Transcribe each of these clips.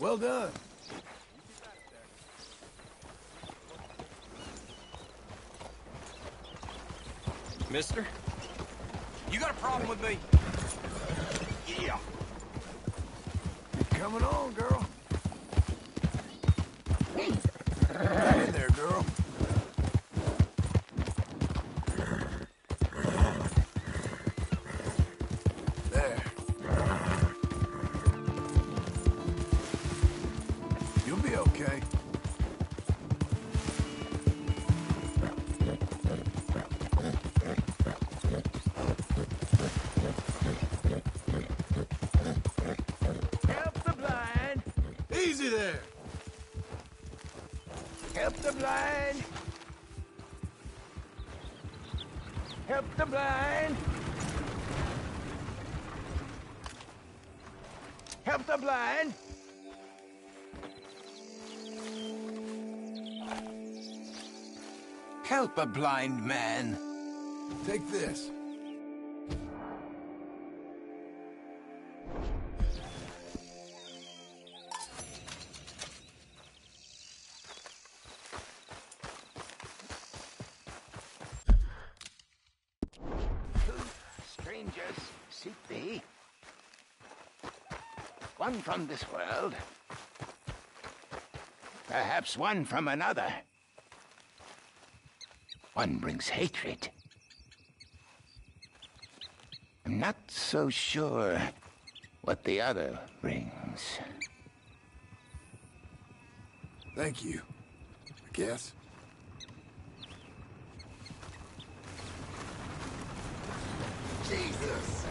Well done. Mister? You got a problem with me? Yeah. Coming on, girl. Get in there, girl. There. You'll be okay. Help the blind. Easy there. Help the blind. Help the blind. Help the blind. Help a blind man. Take this. Strangers, seek thee. One from this world. Perhaps one from another. One brings hatred. I'm not so sure what the other brings. Thank you, I guess. Jesus!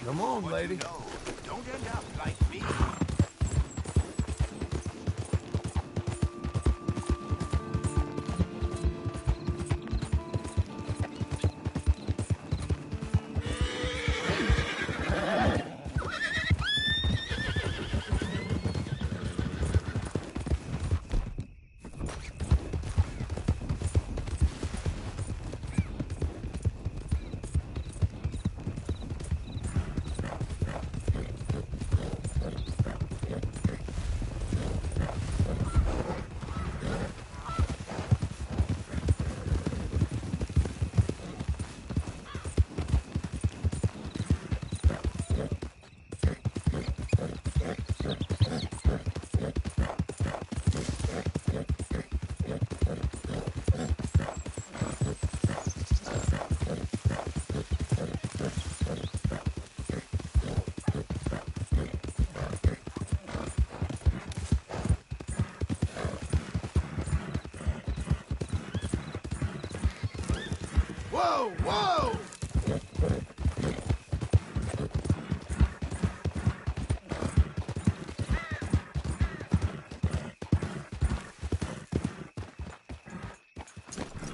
Come on, lady. No, don't end up like me. Whoa, whoa!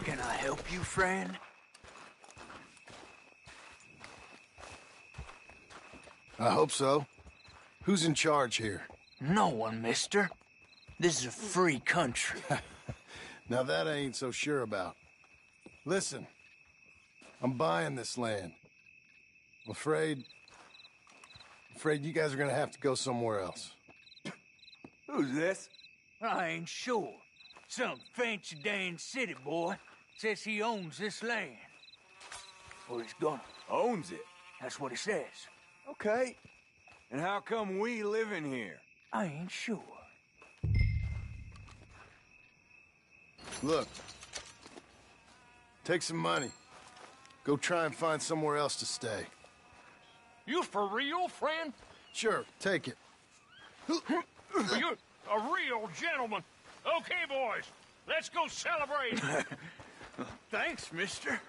Can I help you, friend? I hope so. Who's in charge here? No one, mister. This is a free country. Now that I ain't so sure about. Listen, I'm buying this land. I'm afraid you guys are gonna have to go somewhere else. Who's this? I ain't sure. Some fancy Dan city boy says he owns this land. Or he's gonna. Owns it. That's what he says. Okay. And how come we live in here? I ain't sure. Look, take some money. Go try and find somewhere else to stay. You for real, friend? Sure, take it. You're a real gentleman. Okay, boys, let's go celebrate. Thanks, mister.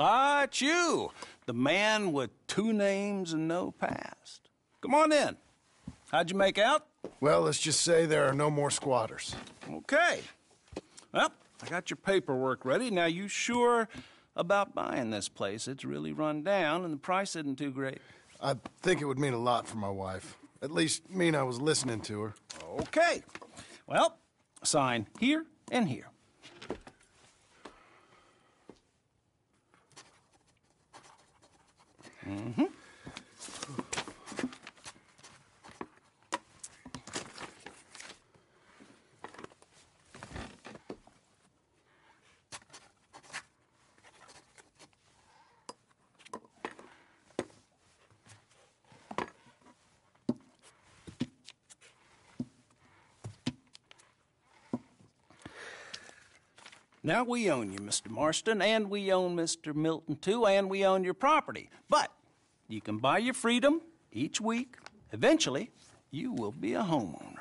Ah, it's you. The man with 2 names and no past. Come on in. How'd you make out? Well, let's just say there are no more squatters. Okay. Well, I got your paperwork ready. Now, you sure about buying this place? It's really run down, and the price isn't too great. I think it would mean a lot for my wife. At least mean I was listening to her. Okay. Well, sign here and here. Mm-hmm. Now, we own you, Mr. Marston, and we own Mr. Milton, too, and we own your property. But you can buy your freedom each week. Eventually, you will be a homeowner.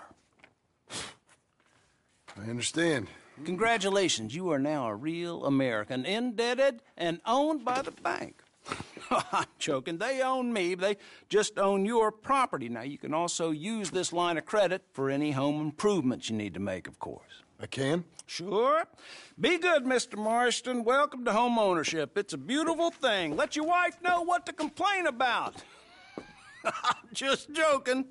I understand. Congratulations, you are now a real American, indebted and owned by the bank. I'm joking. They own me. They just own your property. Now, you can also use this line of credit for any home improvements you need to make, of course. I can? Sure. Be good, Mr. Marston. Welcome to home ownership. It's a beautiful thing. Let your wife know what to complain about. Just joking.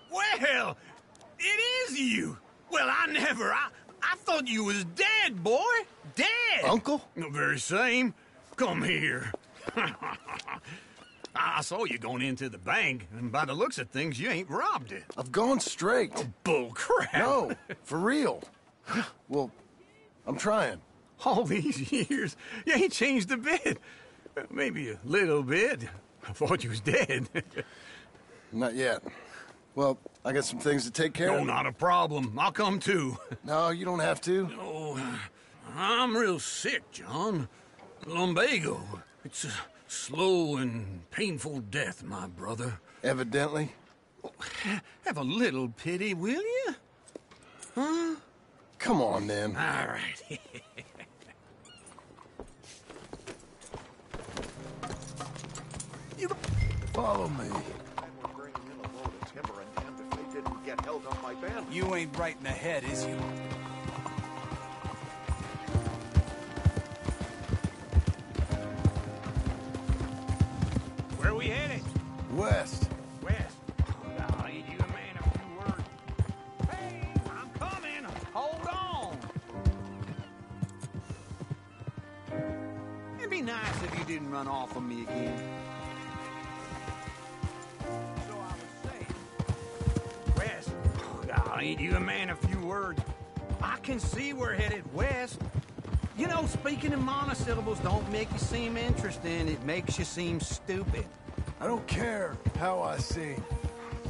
Well, it is you. Well, I thought you was dead, boy. Dead. Uncle? The very same. Come here. I saw you going into the bank, and by the looks of things, you ain't robbed it. I've gone straight. Bull crap. No, for real. Well, I'm trying. All these years, you ain't changed a bit. Maybe a little bit. I thought you was dead. Not yet. Well, I got some things to take care No, of. not a problem. I'll come too. No, you don't have to. Oh, I'm real sick, John. Lumbago. It's a slow and painful death, my brother. Evidently. Have a little pity, will you? Huh? Come on, then. All right. Follow me. You ain't right in the head, is you? Where we headed? West. West. I'll need you a man a few words. Hey, I'm coming. Hold on. It'd be nice if you didn't run off on me again. So I was saying, West. I'll need you a man a few words. I can see we're headed west. You know, speaking in monosyllables don't make you seem interesting. It makes you seem stupid. I don't care how I sing.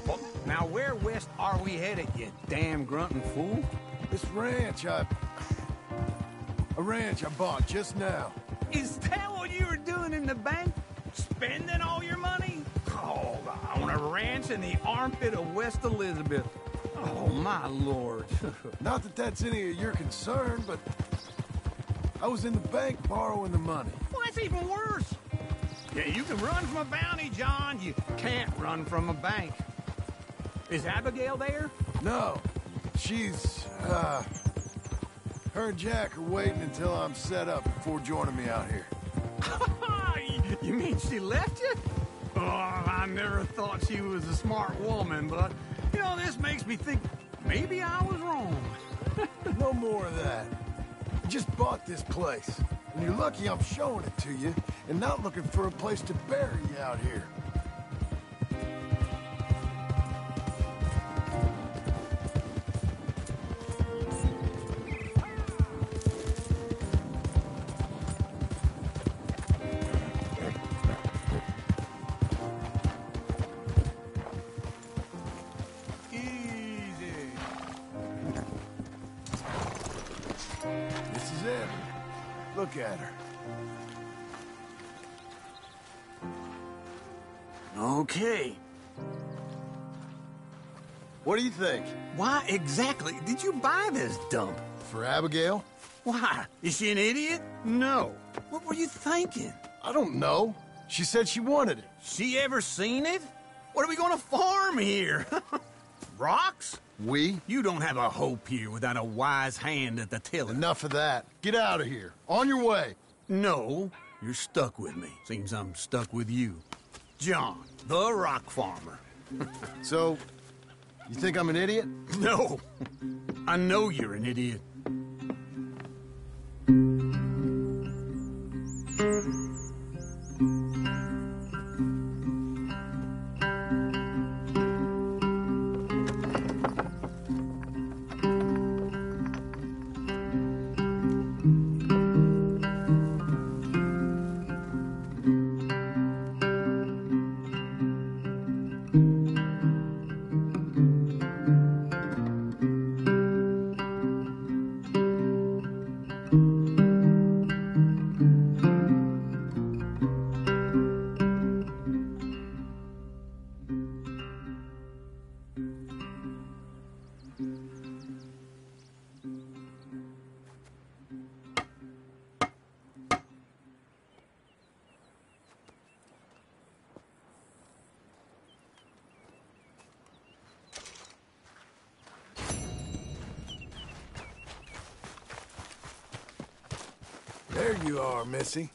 Well, now where west are we headed, you damn grunting fool? This ranch I bought just now. Is that what you were doing in the bank? Spending all your money? Oh, on a ranch in the armpit of West Elizabeth. Oh, my lord. Not that that's any of your concern, but I was in the bank borrowing the money. Well, that's even worse. Yeah, you can run from a bounty, John. You can't run from a bank. Is Abigail there? No, she's, her and Jack are waiting until I'm set up before joining me out here. You mean she left you? Oh, I never thought she was a smart woman, but, you know, this makes me think maybe I was wrong. No more of that. I just bought this place, and you're lucky I'm showing it to you and not looking for a place to bury you out here. This is it. Look at her. Okay. What do you think? Why exactly did you buy this dump? For Abigail? Why? Is she an idiot? No. What were you thinking? I don't know. She said she wanted it. She ever seen it? What are we gonna farm here? Rocks? We? You don't have a hope here without a wise hand at the tiller. Enough of that. Get out of here. On your way. No, you're stuck with me. Seems I'm stuck with you. John, the rock farmer. So, you think I'm an idiot? No, I know you're an idiot. There you are, Missy.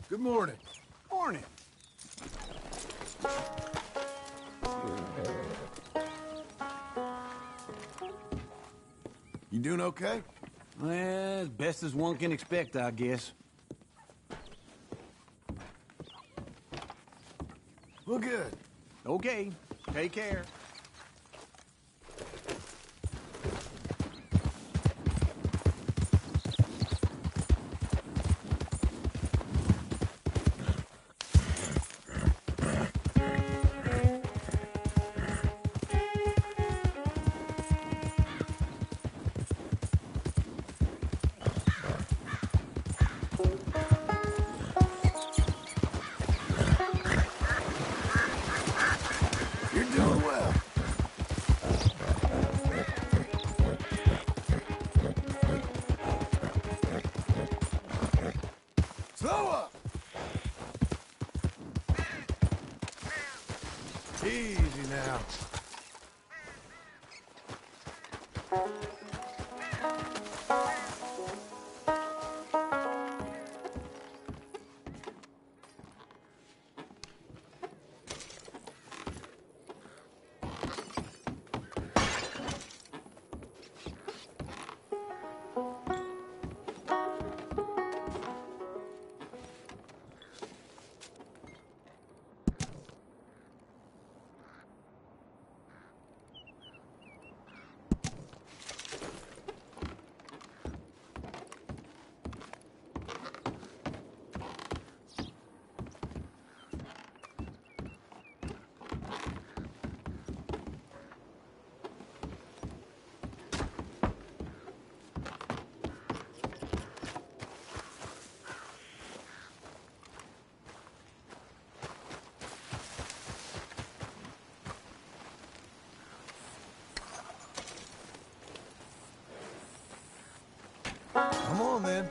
Good morning. Morning. You doing okay? Well, as best as one can expect, I guess. Well, good. Okay, take care. You're doing well. Slow up. Easy now. Come on, then.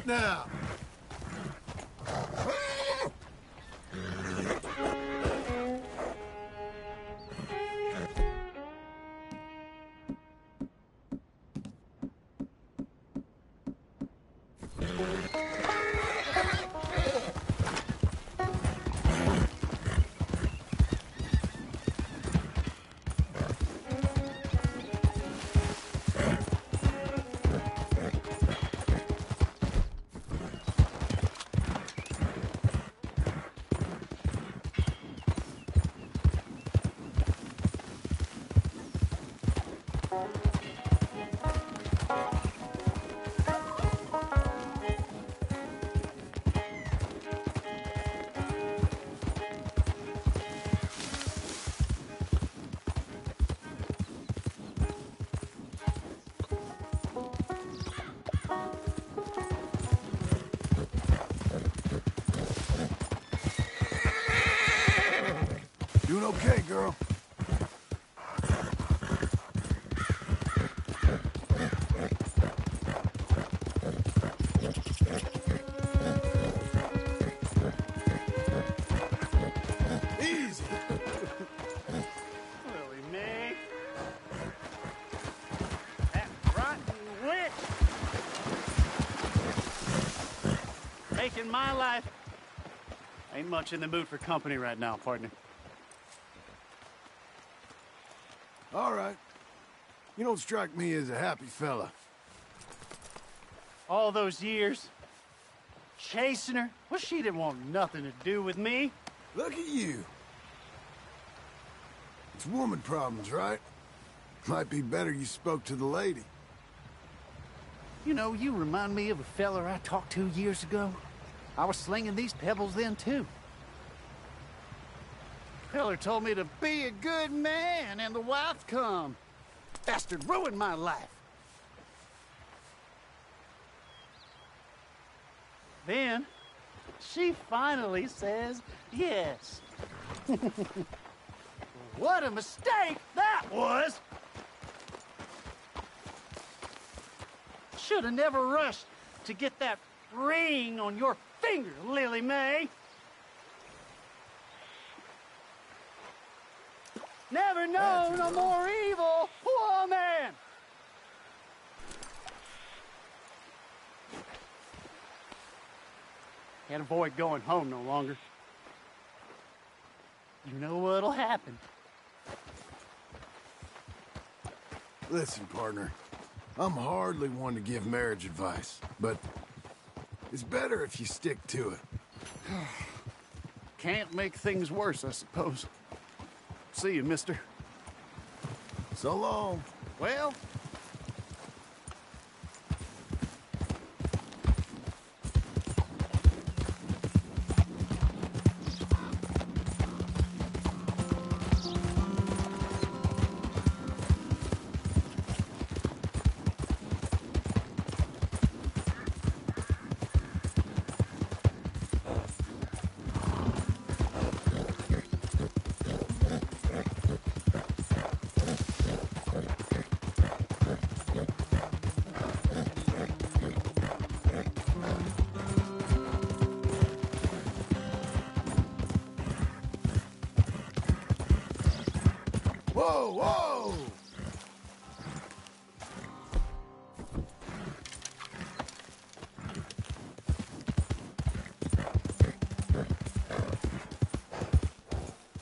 now! Doing okay, girl. Easy. Lily Mae. That rotten witch. Making my life. Ain't much in the mood for company right now, partner. All right. You don't strike me as a happy fella. All those years chasing her. Well, she didn't want nothing to do with me. Look at you. It's woman problems, right? Might be better you spoke to the lady. You know, you remind me of a feller I talked to years ago. I was slinging these pebbles then, too. Feller told me to be a good man, and the wife come. Bastard ruined my life. Then, she finally says yes. What a mistake that was! Should have never rushed to get that ring on your finger, Lily Mae. Never known a more evil woman! Can't avoid going home no longer. You know what'll happen. Listen, partner. I'm hardly one to give marriage advice, but it's better if you stick to it. Can't make things worse, I suppose. See you, mister. So long. Well... Whoa, whoa!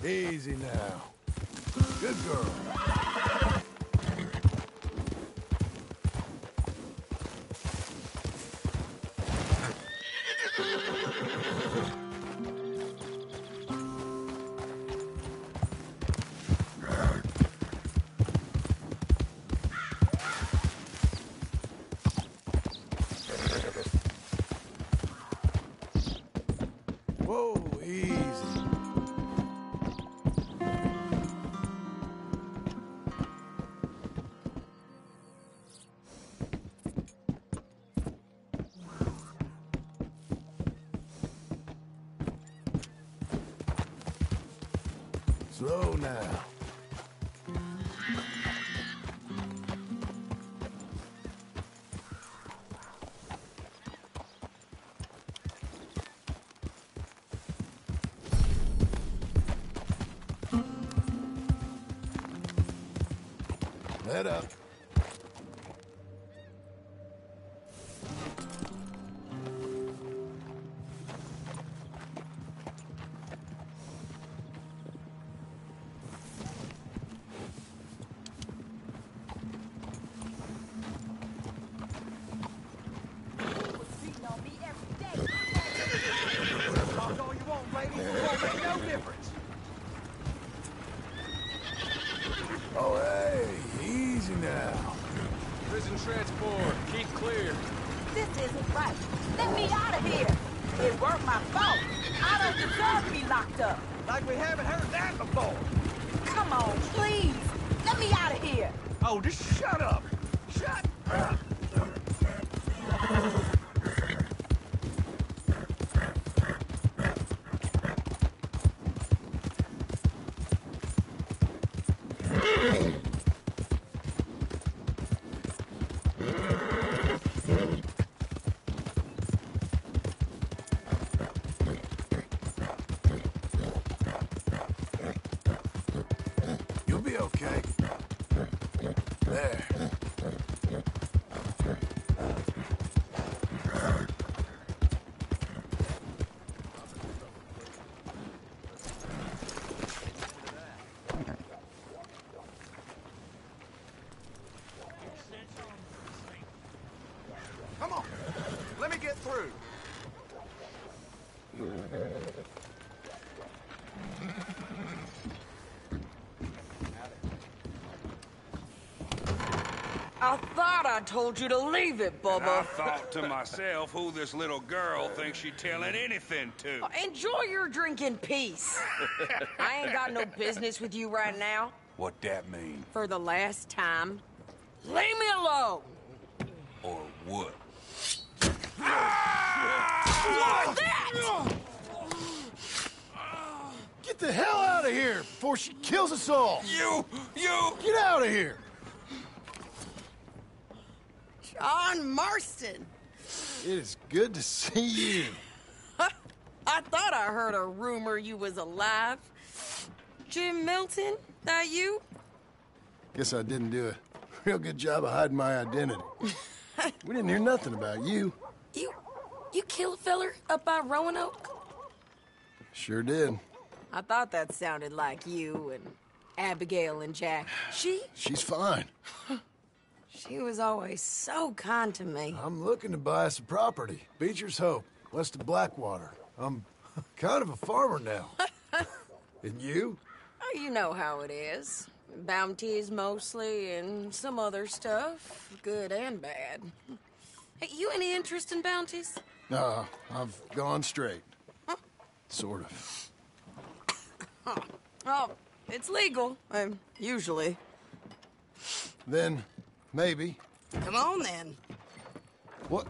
Easy now. Good girl. Whoa, easy. Slow now. Head up. Talk all you want, ladies. It won't make no difference. Oh, hey, easy now. Prison transport. Keep clear. This isn't right. Let me out of here. It weren't my fault. I don't deserve to be locked up. Like we haven't heard that before. Come on, please. Let me out of here. Oh, just shut up. Shut up. You'll be okay. There. Come on. Let me get through. I thought I told you to leave it, I Bubba. thought to myself who this little girl thinks she telling anything to. Enjoy your drink in peace. I ain't got no business with you right now. What that mean? For the last time, leave me alone. Or what? What's that? Get the hell out of here before she kills us all! You! Get out of here! John Marston. It is good to see you. I thought I heard a rumor you was alive. Jim Milton, that you? Guess I didn't do a real good job of hiding my identity. We didn't hear nothing about you. You kill a feller up by Roanoke? Sure did. I thought that sounded like you and Abigail and Jack. She's fine. She was always so kind to me. I'm looking to buy us a property. Beecher's Hope, west of Blackwater. I'm kind of a farmer now. And you? Oh, you know how it is. Bounties mostly and some other stuff, good and bad. Hey, you any interest in bounties? No, I've gone straight. Sort of. Oh, it's legal, usually. Then, maybe. Come on, then. What?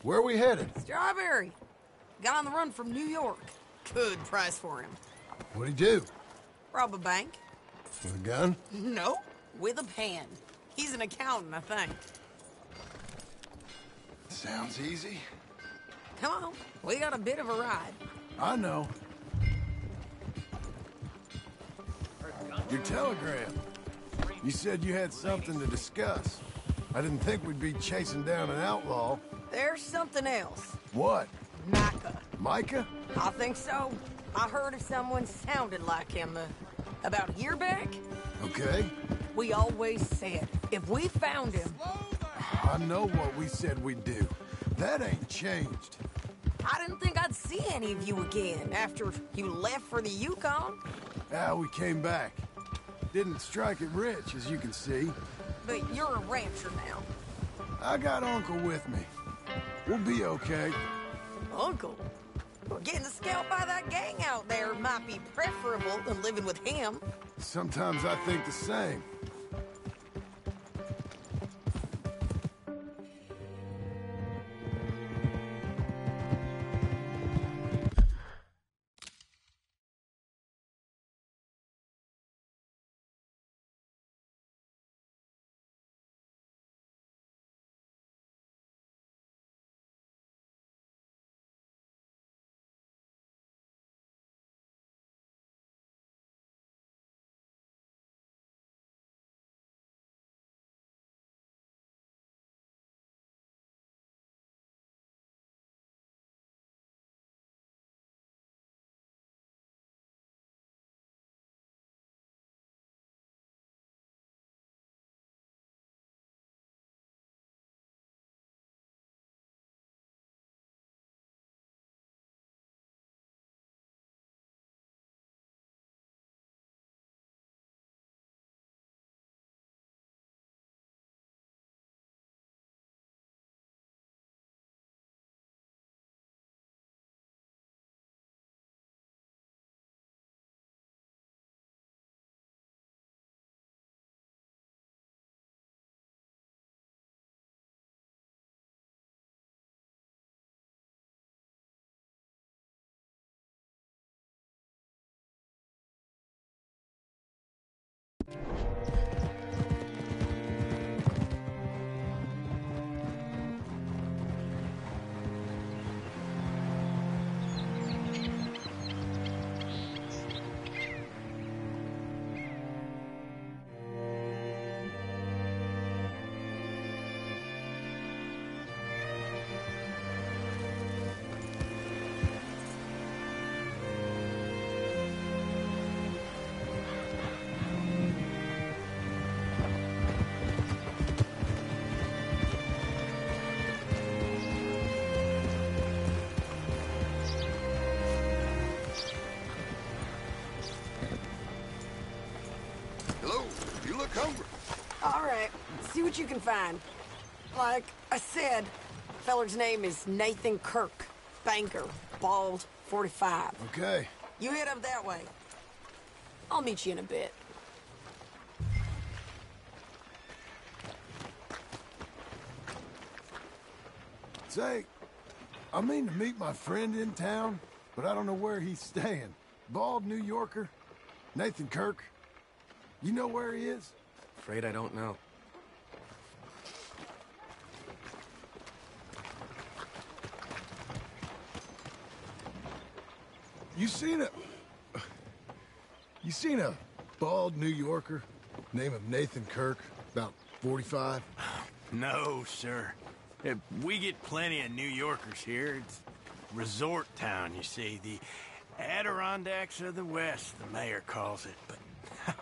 Where are we headed? Strawberry. Got on the run from New York. Good price for him. What'd he do? Rob a bank? With a gun? No, with a pen. He's an accountant, I think. Sounds easy. Come on, we got a bit of a ride. I know. Your telegram. You said you had something to discuss. I didn't think we'd be chasing down an outlaw. There's something else. What? Micah. Micah? I think so. I heard of someone sounded like him about a year back. Okay. We always said, if we found him... I know what we said we'd do. That ain't changed. I didn't think I'd see any of you again after you left for the Yukon. Ah, we came back. Didn't strike it rich, as you can see. But you're a rancher now. I got Uncle with me. We'll be okay. Uncle? Well, getting scalped by that gang out there might be preferable than living with him. Sometimes I think the same. All right, see what you can find. Like I said, feller's name is Nathan Kirk. Banker, bald, 45. Okay. You head up that way. I'll meet you in a bit. Say, I mean to meet my friend in town, but I don't know where he's staying. Bald New Yorker, Nathan Kirk. You know where he is? Afraid I don't know. You seen a bald New Yorker, name of Nathan Kirk, about 45? No, sir. We get plenty of New Yorkers here. It's resort town, you see. The Adirondacks of the West, the mayor calls it. But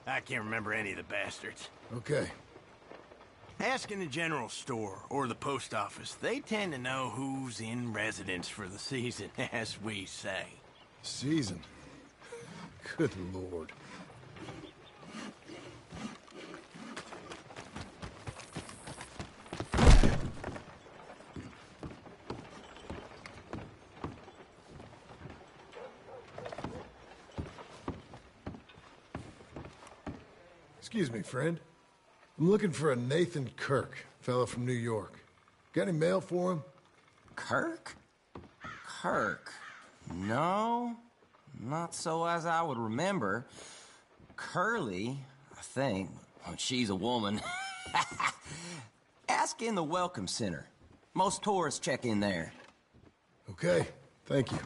I can't remember any of the bastards. Okay. Ask in the general store or the post office. They tend to know who's in residence for the season, as we say. Season? Good Lord. Excuse me, friend. I'm looking for a Nathan Kirk, fellow from New York. Got any mail for him? Kirk? Kirk? No, not so as I would remember. Curly, I think. Well, she's a woman. Ask in the Welcome Center. Most tourists check in there. Okay, thank you.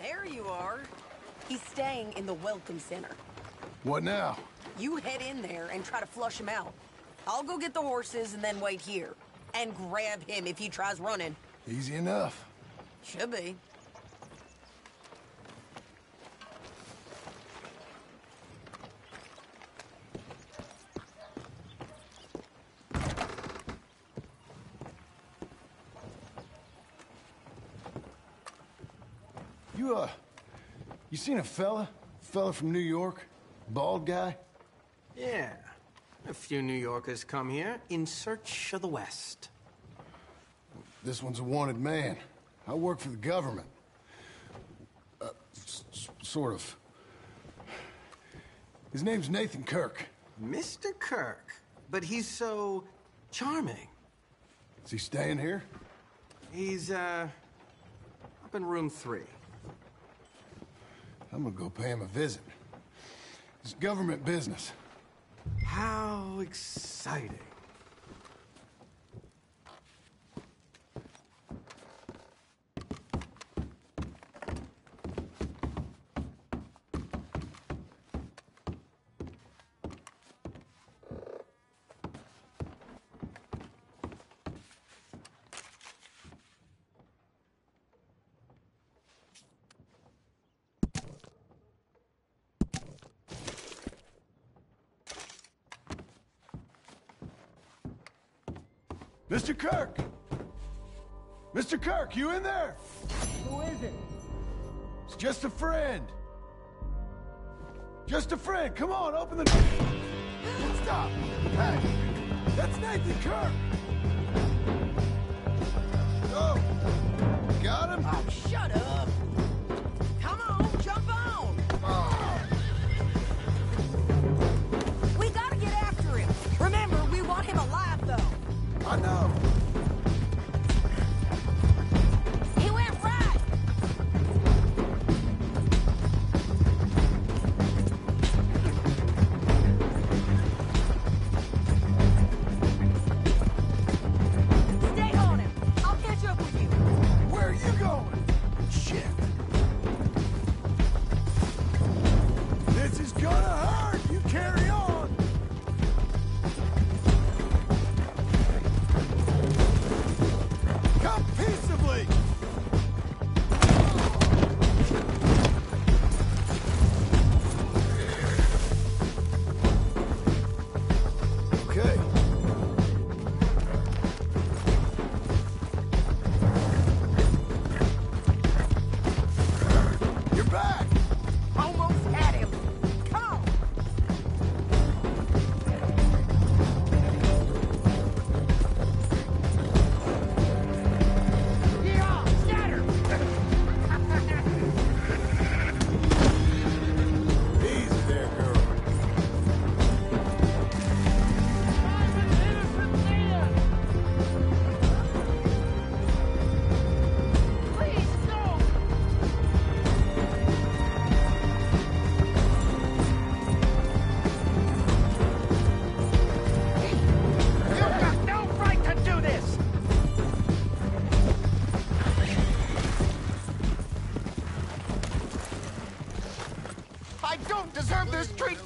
There you are. He's staying in the Welcome Center. What now? You head in there and try to flush him out. I'll go get the horses and then wait here. And grab him if he tries running. Easy enough. Should be. You seen a fella? Fella from New York? Bald guy? Yeah. A few New Yorkers come here in search of the West. This one's a wanted man. I work for the government. Sort of. His name's Nathan Kirk. Mr. Kirk? But he's so charming. Is he staying here? He's, up in room 3. I'm gonna go pay him a visit. It's government business. How exciting. Mr. Kirk! Mr. Kirk, you in there? Who is it? It's just a friend. Just a friend. Come on, open the door. Stop. Hey, that's Nathan Kirk. Oh, got him? Oh, shut up. Come on, jump on. Oh. We gotta get after him. Remember, we want him alive, though. I know. He went right. Stay on him. I'll catch up with you. Where are you going? Shit.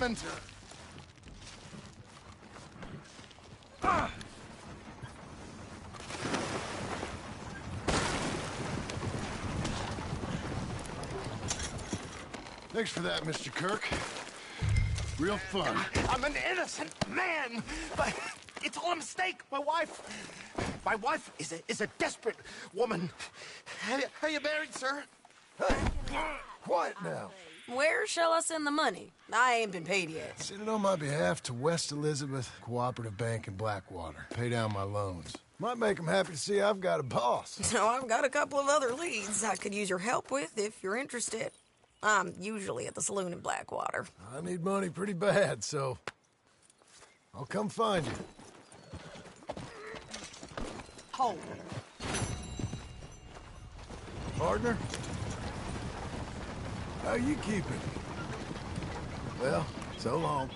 hand. Thanks for that, Mr. Kirk. Real fun. I'm an innocent man, but it's all a mistake. My wife is a desperate woman. Are you married, sir? Quiet now. Where shall I send the money? I ain't been paid yet. Send it on my behalf to West Elizabeth Cooperative Bank in Blackwater. Pay down my loans. Might make them happy to see I've got a boss. So I've got a couple of other leads I could use your help with if you're interested. I'm usually at the saloon in Blackwater. I need money pretty bad, so I'll come find you. Hold. Partner? How you keeping? Well, so long.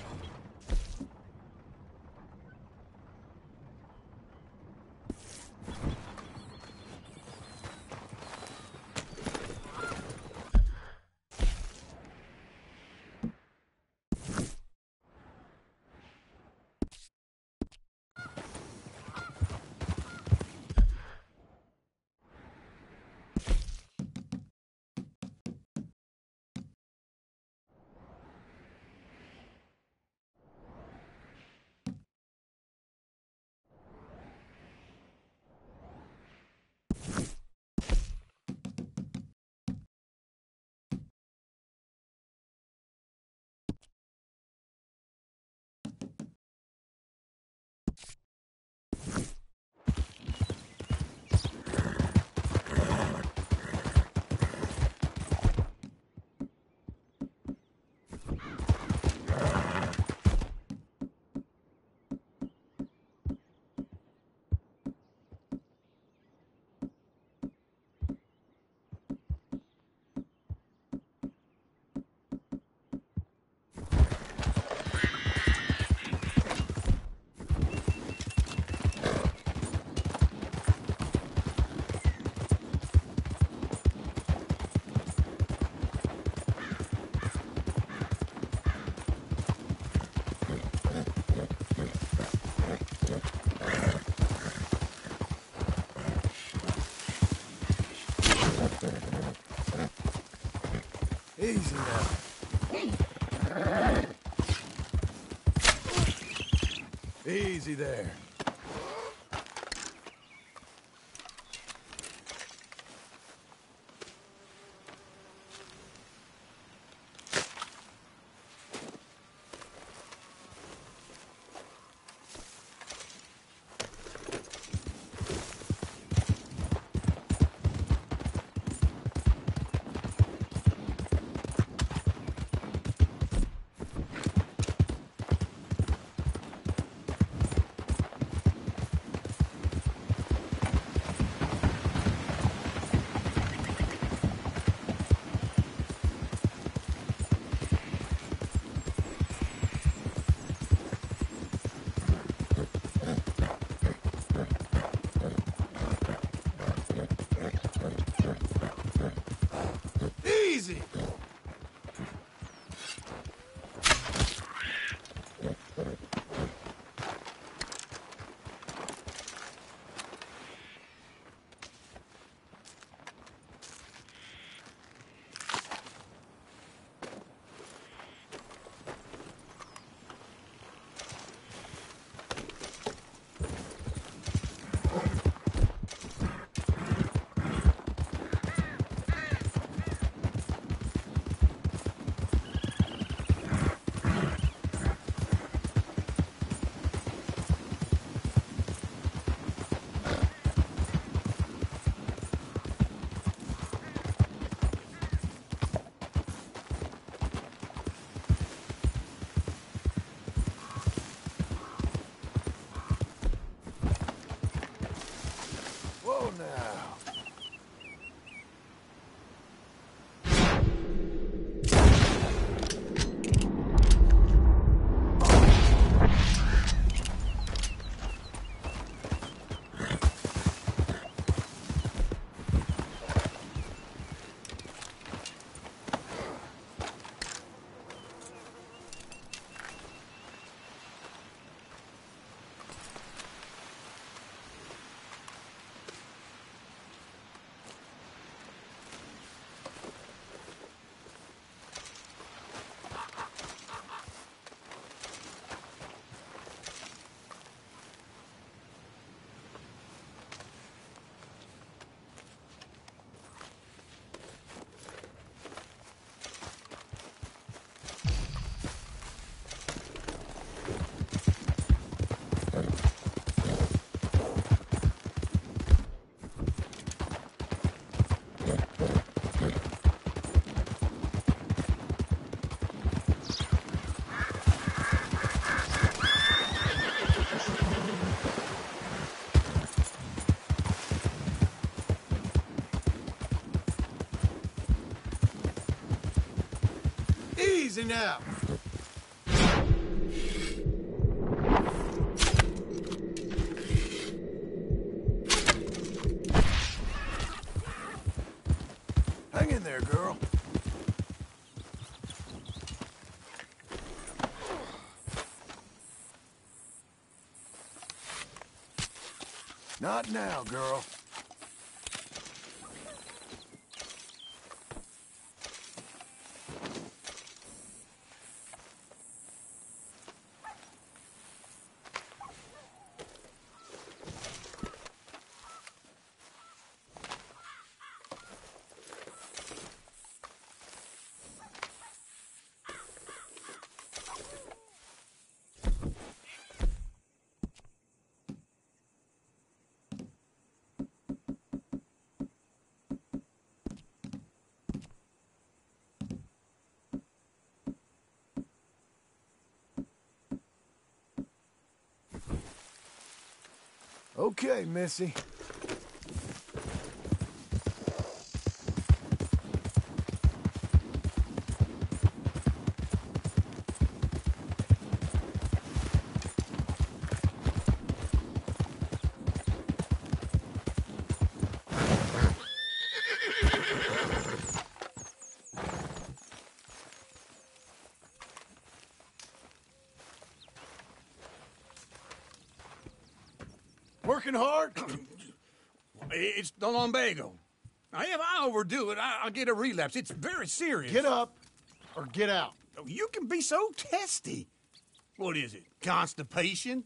Easy now. Easy there. Easy now. Hang in there, girl. Not now, girl. Okay, Missy. Working hard? It's the lumbago. Now, if I overdo it, I'll get a relapse. It's very serious. Get up or get out. You can be so testy. What is it, constipation?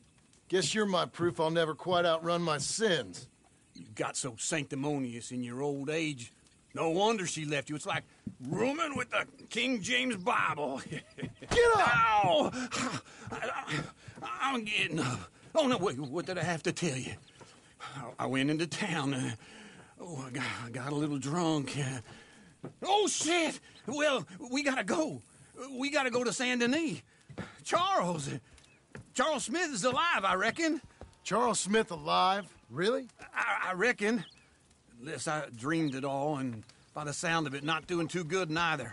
Guess you're my proof I'll never quite outrun my sins. You got so sanctimonious in your old age. No wonder she left you. It's like rooming with the King James Bible. Get up! Ow! I'm getting up. Oh, no, wait, what did I have to tell you? I went into town. I got a little drunk. Oh, shit! Well, we gotta go. We gotta go to Saint Denis. Charles Smith is alive, I reckon. Charles Smith alive? Really? I reckon. Unless I dreamed it all, and by the sound of it, not doing too good neither.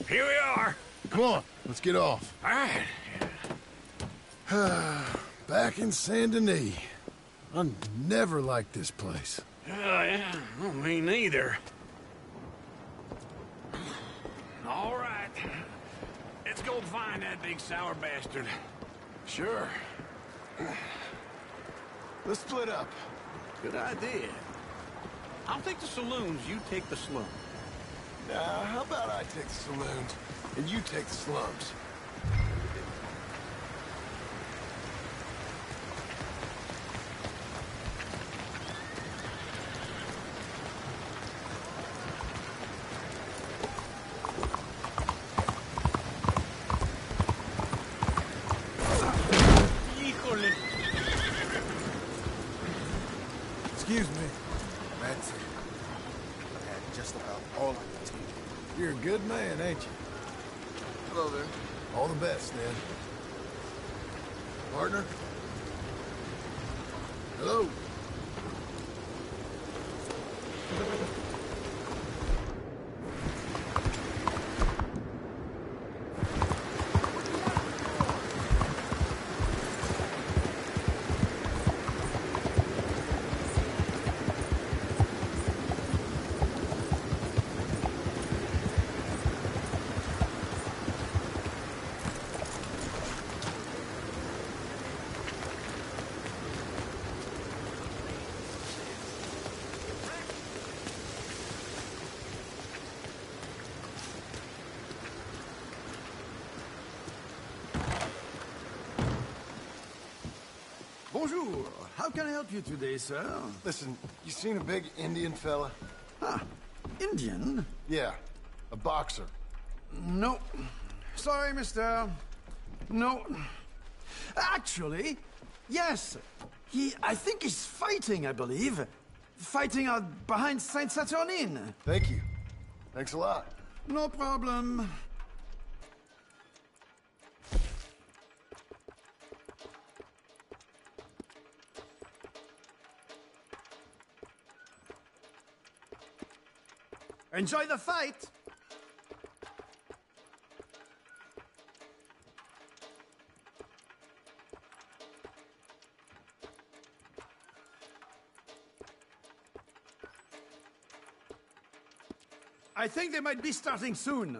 Here we are. Come on, let's get off. All right. Back in Saint Denis. I never liked this place. Yeah, well, me neither. All right. Let's go find that big sour bastard. Sure. Let's split up. Good idea. I'll take the saloons, you take the slums. How about I take the saloons, and you take the slums? Excuse me. That's it. I had just about all I could take. You're a good man, ain't you? Hello there. All the best, then. Partner? Hello? Bonjour. How can I help you today, sir? Listen, you seen a big Indian fella? Huh. Indian? Yeah, a boxer. No. Sorry, mister. No. Actually, yes. I think he's fighting, I believe. Fighting out behind Saint Saturnine. Thank you. Thanks a lot. No problem. Enjoy the fight! I think they might be starting soon.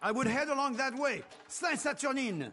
I would head along that way. Saint Saturnine.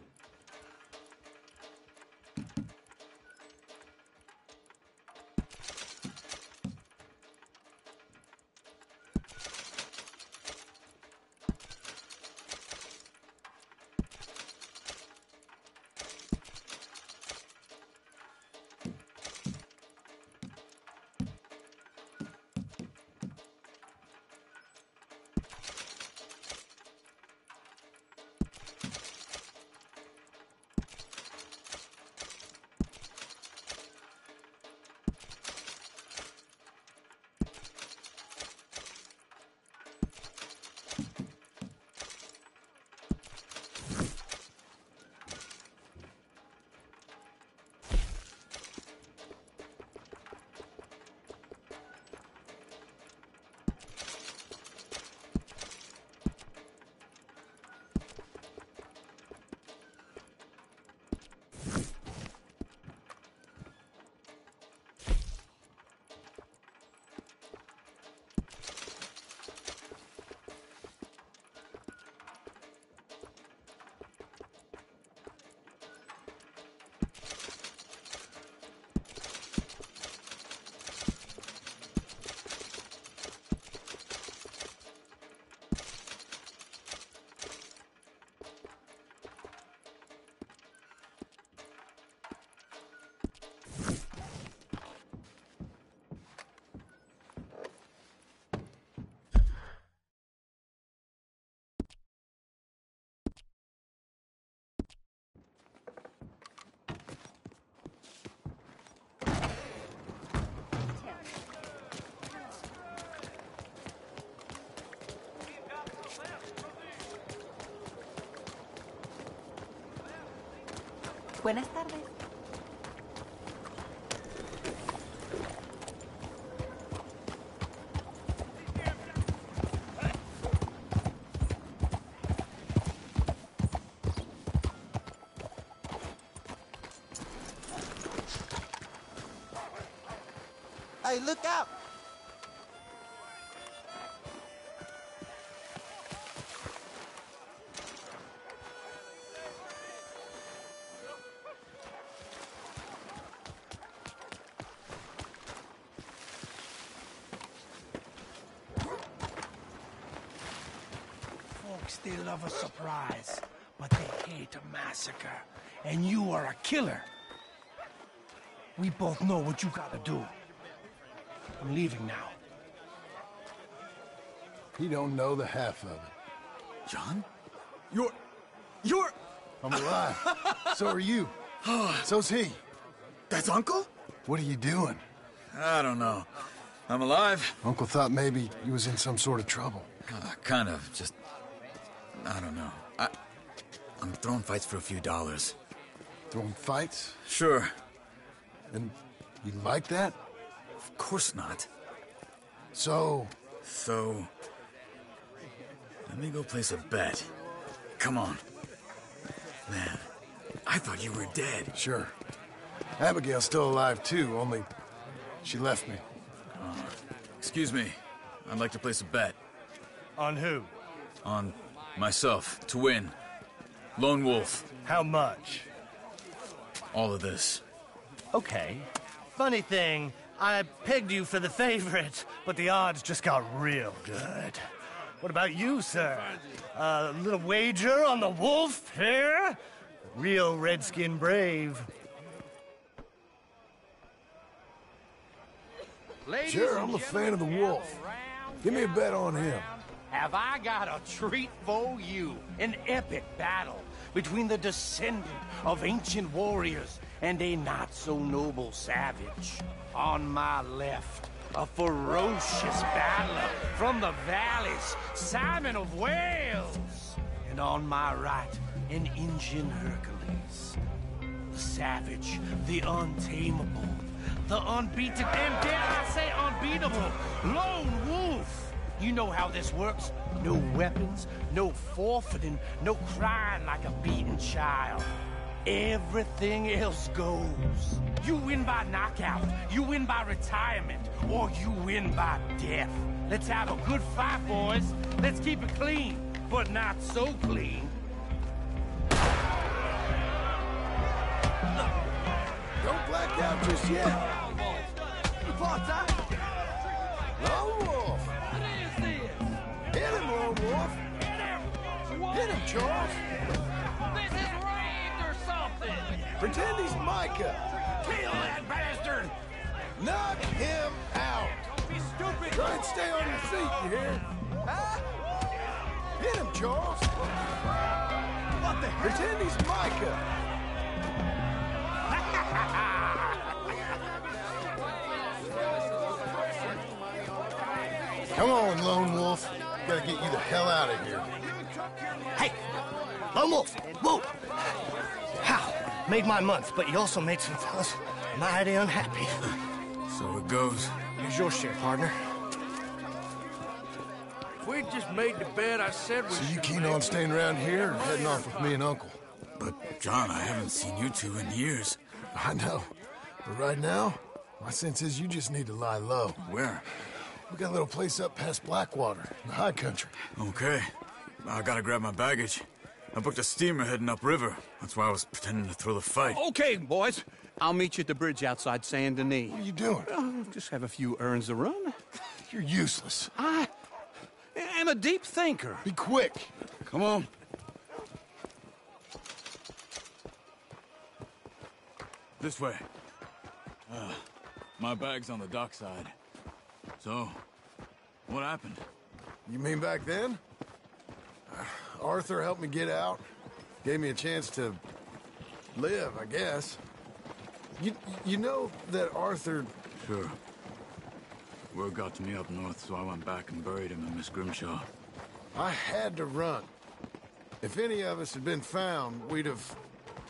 Buenas tardes. Hey, look out! Folks, they love a surprise, but they hate a massacre. And you are a killer. We both know what you gotta do. I'm leaving now. He don't know the half of it. John? You're... I'm alive. So are you. So's he. That's Uncle? What are you doing? I don't know. I'm alive. Uncle thought maybe he was in some sort of trouble. Kind of. Just... I don't know. I'm throwing fights for a few dollars. Throwing fights? Sure. And you like that? Of course not. So, let me go place a bet. Come on. Man, I thought you were dead. Sure. Abigail's still alive too, only she left me. Excuse me. I'd like to place a bet. On who? On myself, to win. Lone Wolf. How much? All of this. Okay. Funny thing, I pegged you for the favorite, but the odds just got real good. What about you, sir? A little wager on the wolf here? Real redskin brave. Ladies Sure, and I'm a fan of the wolf. Give me a bet on him. Have I got a treat for you? An epic battle between the descendant of ancient warriors and a not-so-noble savage. On my left, a ferocious battler from the valleys, Simon of Wales. And on my right, an Indian Hercules. The savage, the untamable, the unbeaten, and dare I say unbeatable, lone wolf. You know how this works. No weapons, no forfeiting, no crying like a beaten child. Everything else goes. You win by knockout, you win by retirement, or you win by death. Let's have a good fight, boys. Let's keep it clean, but not so clean. Don't black out just yet. Lone Wolf! What is this? Hit him, Lone Wolf! Hit him! What? Hit him, Charles! This is rigged or something! Pretend he's Micah! Kill that bastard! Knock him out! Don't be stupid! Try and stay on your feet, you hear? Huh? Hit him, Charles! What the hell? Pretend he's Micah! Come on, Lone Wolf. Gotta get you the hell out of here. Hey! Lone Wolf! Whoa! How? Made my month, but you also made some fellas mighty unhappy. So it goes. Here's your share, partner. If we'd just made the bed I said we So you should keen make, on staying around here or heading off with me and Uncle? But, John, I haven't seen you two in years. I know. But right now, my sense is you just need to lie low. Where? We got a little place up past Blackwater, in the high country. Okay. I gotta grab my baggage. I booked a steamer heading upriver. That's why I was pretending to throw the fight. Okay, boys. I'll meet you at the bridge outside Saint Denis. What are you doing? Just have a few errands to run. You're useless. I am a deep thinker. Be quick. Come on. This way. My bag's on the dockside. So, what happened? You mean back then? Arthur helped me get out. Gave me a chance to live, I guess. You know that Arthur... Sure. Word got to me up north, so I went back and buried him in Miss Grimshaw. I had to run. If any of us had been found, we'd have...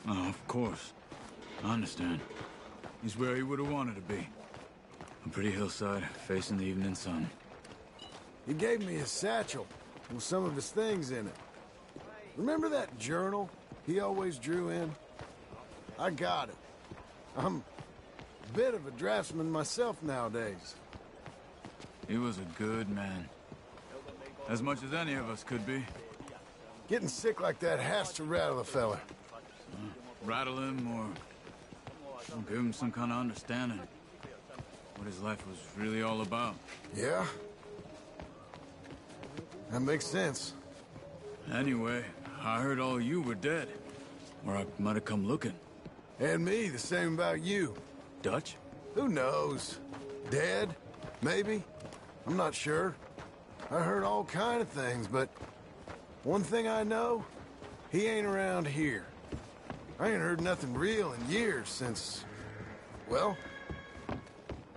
Oh, of course. I understand. He's where he would have wanted to be. A pretty hillside, facing the evening sun. He gave me his satchel with some of his things in it. Remember that journal he always drew in? I got it. I'm a bit of a draftsman myself nowadays. He was a good man. As much as any of us could be. Getting sick like that has to rattle a fella. Rattle him or give him some kind of understanding. What his life was really all about. Yeah? That makes sense. Anyway, I heard all you were dead. Or I might have come looking. And me, the same about you. Dutch? Who knows? Dead? Maybe? I'm not sure. I heard all kind of things, but one thing I know, he ain't around here. I ain't heard nothing real in years since, well,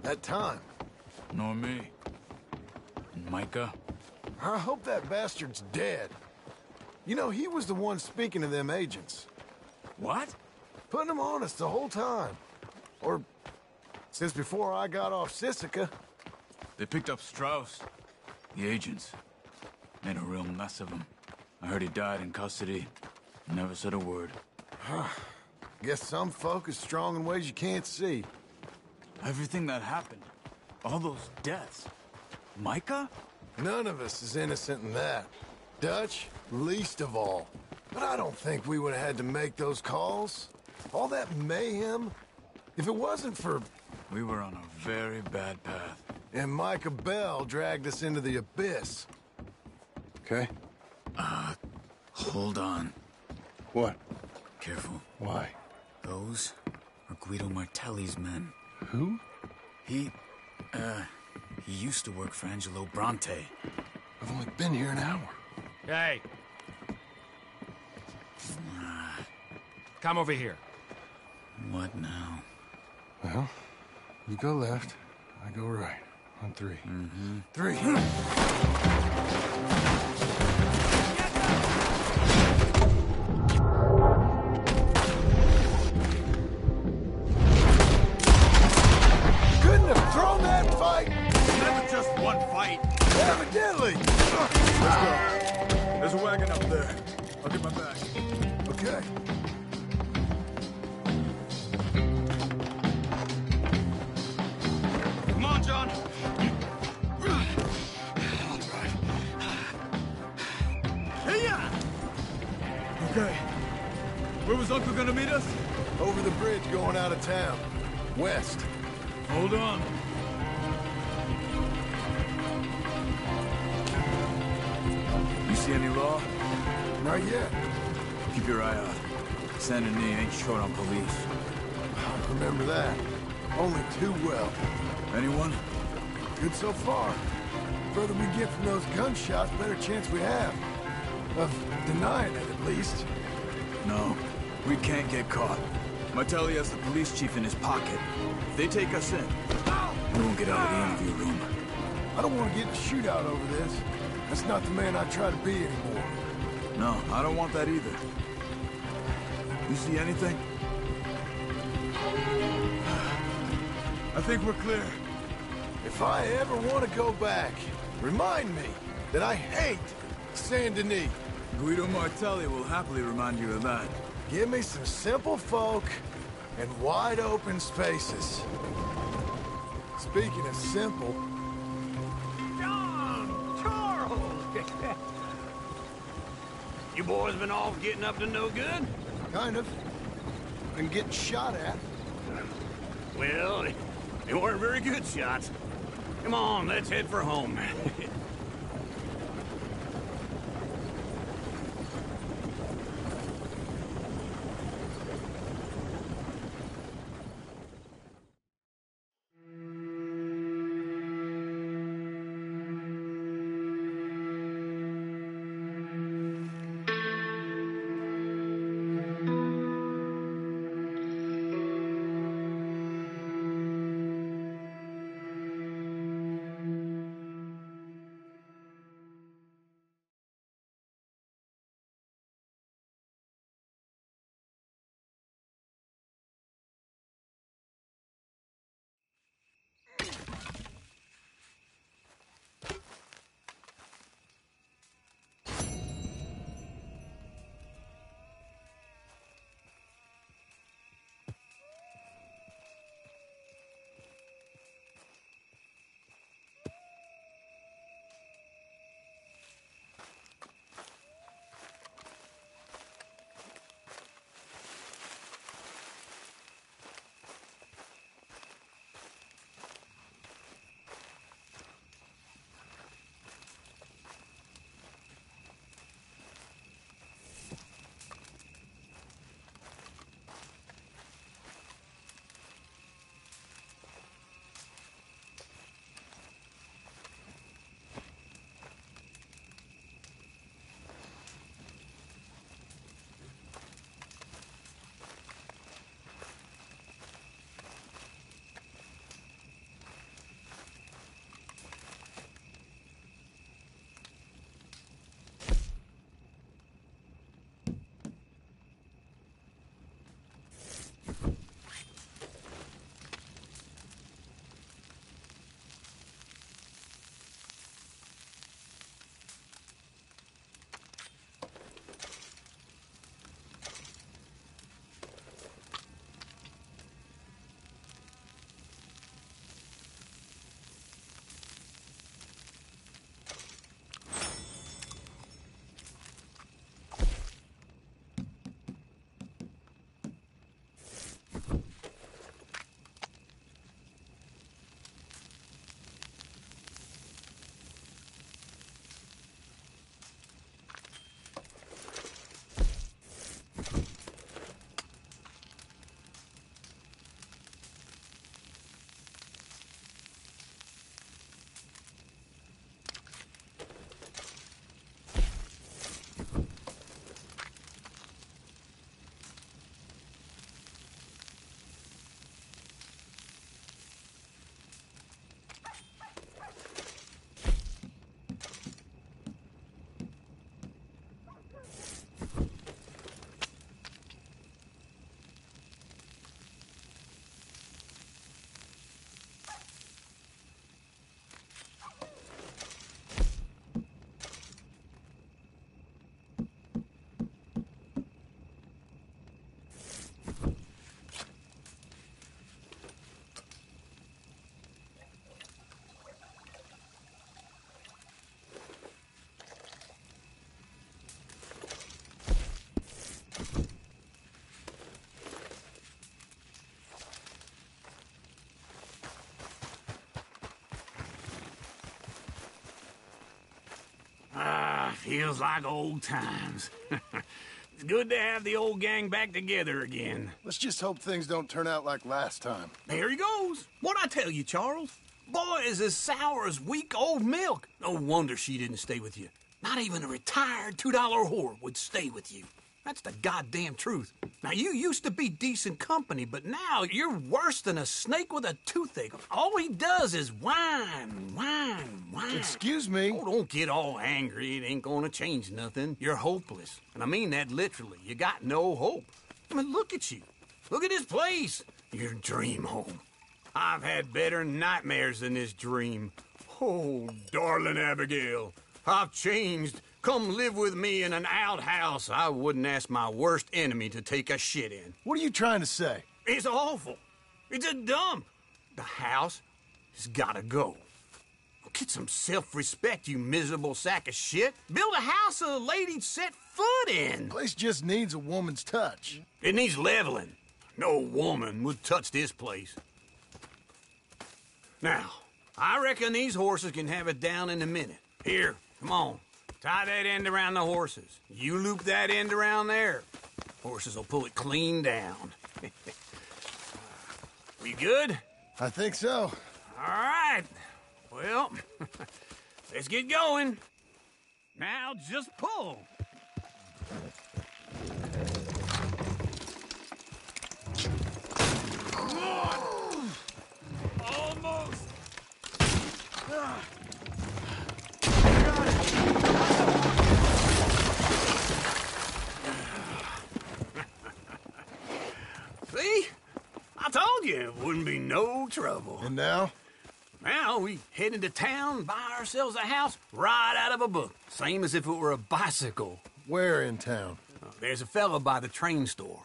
that time. Nor me. And Micah? I hope that bastard's dead. You know, he was the one speaking to them agents. What? Putting them on us the whole time. Or since before I got off Sisika. They picked up Strauss. The agents. Made a real mess of him. I heard he died in custody. Never said a word. Guess some folk is strong in ways you can't see. Everything that happened. All those deaths. Micah? None of us is innocent in that. Dutch, least of all. But I don't think we would have had to make those calls. All that mayhem. If it wasn't for... We were on a very bad path. And Micah Bell dragged us into the abyss. Okay? Hold on. What? Careful. Why? Those are Guido Martelli's men. Who? He He used to work for Angelo Bronte. I've only been here an hour. Hey. Come over here. What now? Well, you go left, I go right. On three. Mm-hmm. 3. Couldn't have thrown that fight! Never just one fight. Evidently! Let's go. There's a wagon up there. I'll get my back. Okay. Come on, John. Okay. Where was Uncle gonna meet us? Over the bridge going out of town. West. Hold on. You see any law? Not yet. Keep your eye out. Saint Denis ain't short on police. Remember that. Only too well. Anyone? Good so far. Further we get from those gunshots, better chance we have. Of denying it, at least. No. We can't get caught. Martelli has the police chief in his pocket. If they take us in, we won't get out of the interview room. I don't want to get in a shootout over this. That's not the man I try to be anymore. No, I don't want that either. You see anything? I think we're clear. If I ever want to go back, remind me that I hate Saint Denis. Guido Martelli will happily remind you of that. Give me some simple folk and wide open spaces. Speaking of simple... John! Charles! You boys been off getting up to no good? Kind of. Been getting shot at. Well, they weren't very good shots. Come on, let's head for home. Feels like old times. It's good to have the old gang back together again. Let's just hope things don't turn out like last time. There he goes. What'd I tell you, Charles? Boy is as sour as week-old milk. No wonder she didn't stay with you. Not even a retired $2 whore would stay with you. That's the goddamn truth. Now, you used to be decent company, but now you're worse than a snake with a toothache. All he does is whine. Excuse me? Oh, don't get all angry. It ain't gonna change nothing. You're hopeless. And I mean that literally. You got no hope. I mean, look at you. Look at this place. Your dream home. I've had better nightmares than this dream. Oh, darling Abigail, I've changed. Come live with me in an outhouse I wouldn't ask my worst enemy to take a shit in. What are you trying to say? It's awful. It's a dump. The house has gotta go. Get some self-respect, you miserable sack of shit. Build a house a lady'd set foot in. The place just needs a woman's touch. It needs leveling. No woman would touch this place. Now, I reckon these horses can have it down in a minute. Here, come on. Tie that end around the horses. You loop that end around there. Horses will pull it clean down. We good? I think so. All right. Well, let's get going. Now just pull. Come on. Almost. See? I told you it wouldn't be no trouble. And now? Now we head into town, buy ourselves a house right out of a book. Same as if it were a bicycle. Where in town? There's a fella by the train store.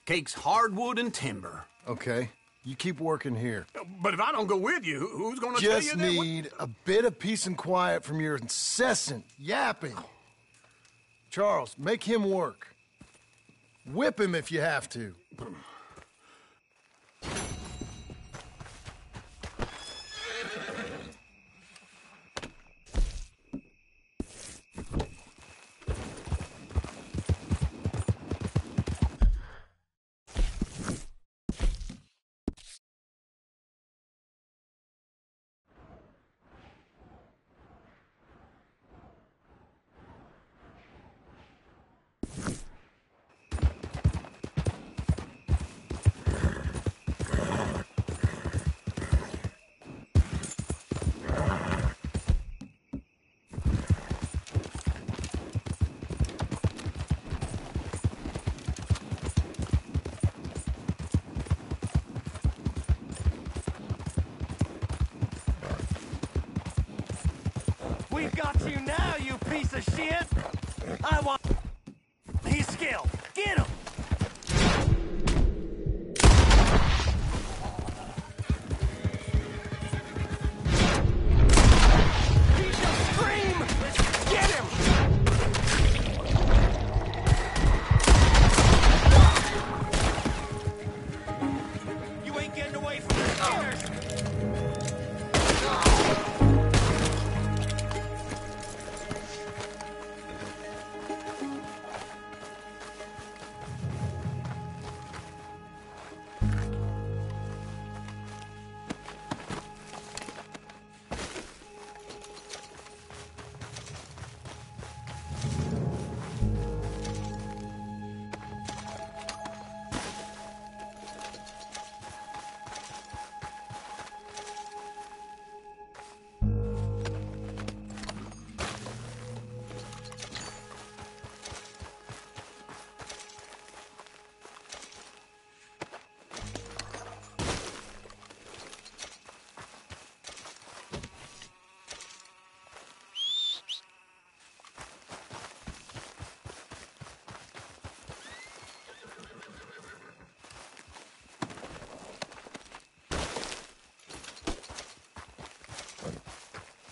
Cakes hardwood and timber. Okay. You keep working here. But if I don't go with you, who's gonna tell you Just that? need a bit of peace and quiet from your incessant yapping. Charles, make him work. Whip him if you have to. We've got you now, you piece of shit! I want... He's skilled. Get him! He's a scream! Get him! You ain't getting away from the skinners!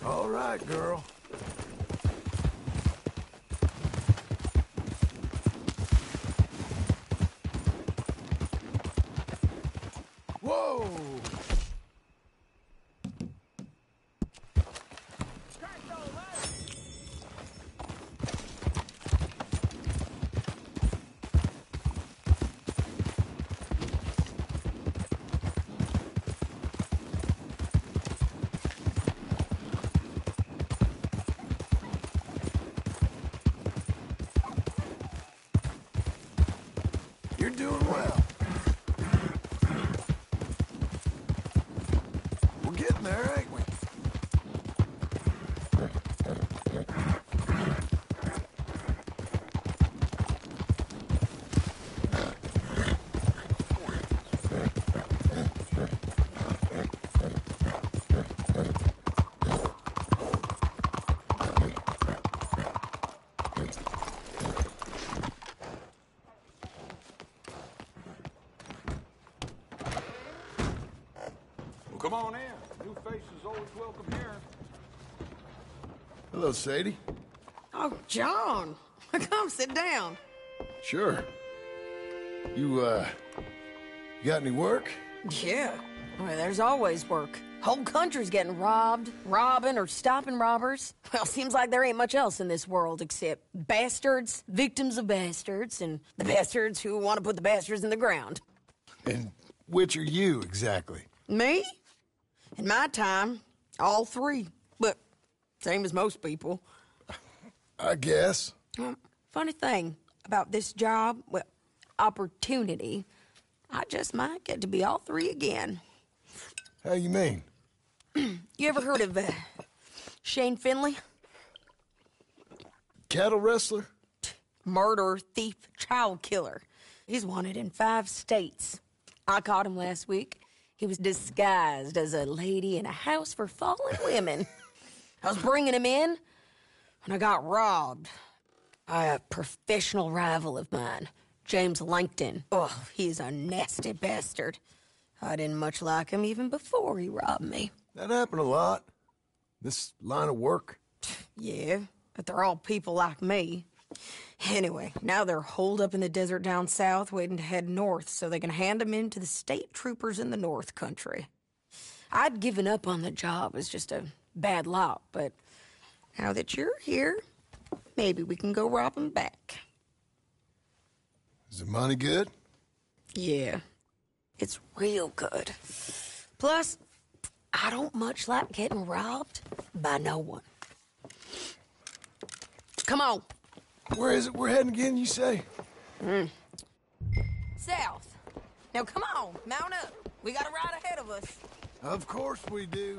All right, girl. Whoa! Come on in. New faces always welcome here. Hello, Sadie. Oh, John. Come sit down. Sure. You got any work? Yeah. Well, there's always work. Whole country's getting robbed, robbing, or stopping robbers. Well, seems like there ain't much else in this world except bastards, victims of bastards, and the bastards who want to put the bastards in the ground. And which are you, exactly? Me? In my time, all three. But same as most people. I guess. Funny thing about this job, well, opportunity, I just might get to be all three again. How you mean? You ever heard of Shane Finley? Cattle wrestler? Murderer, thief, child killer. He's wanted in 5 states. I caught him last week. He was disguised as a lady in a house for fallen women. I was bringing him in when I got robbed by a professional rival of mine, James Langton. Oh, he's a nasty bastard. I didn't much like him even before he robbed me. That happened a lot. This line of work. Yeah, but they're all people like me. Anyway, now they're holed up in the desert down south waiting to head north so they can hand them in to the state troopers in the north country. I'd given up on the job as just a bad lot, but now that you're here, maybe we can go rob them back. Is the money good? Yeah, it's real good. Plus, I don't much like getting robbed by no one. Come on. Where is it we're heading again, you say? South. Now come on, mount up. We got a ride ahead of us. Of course we do.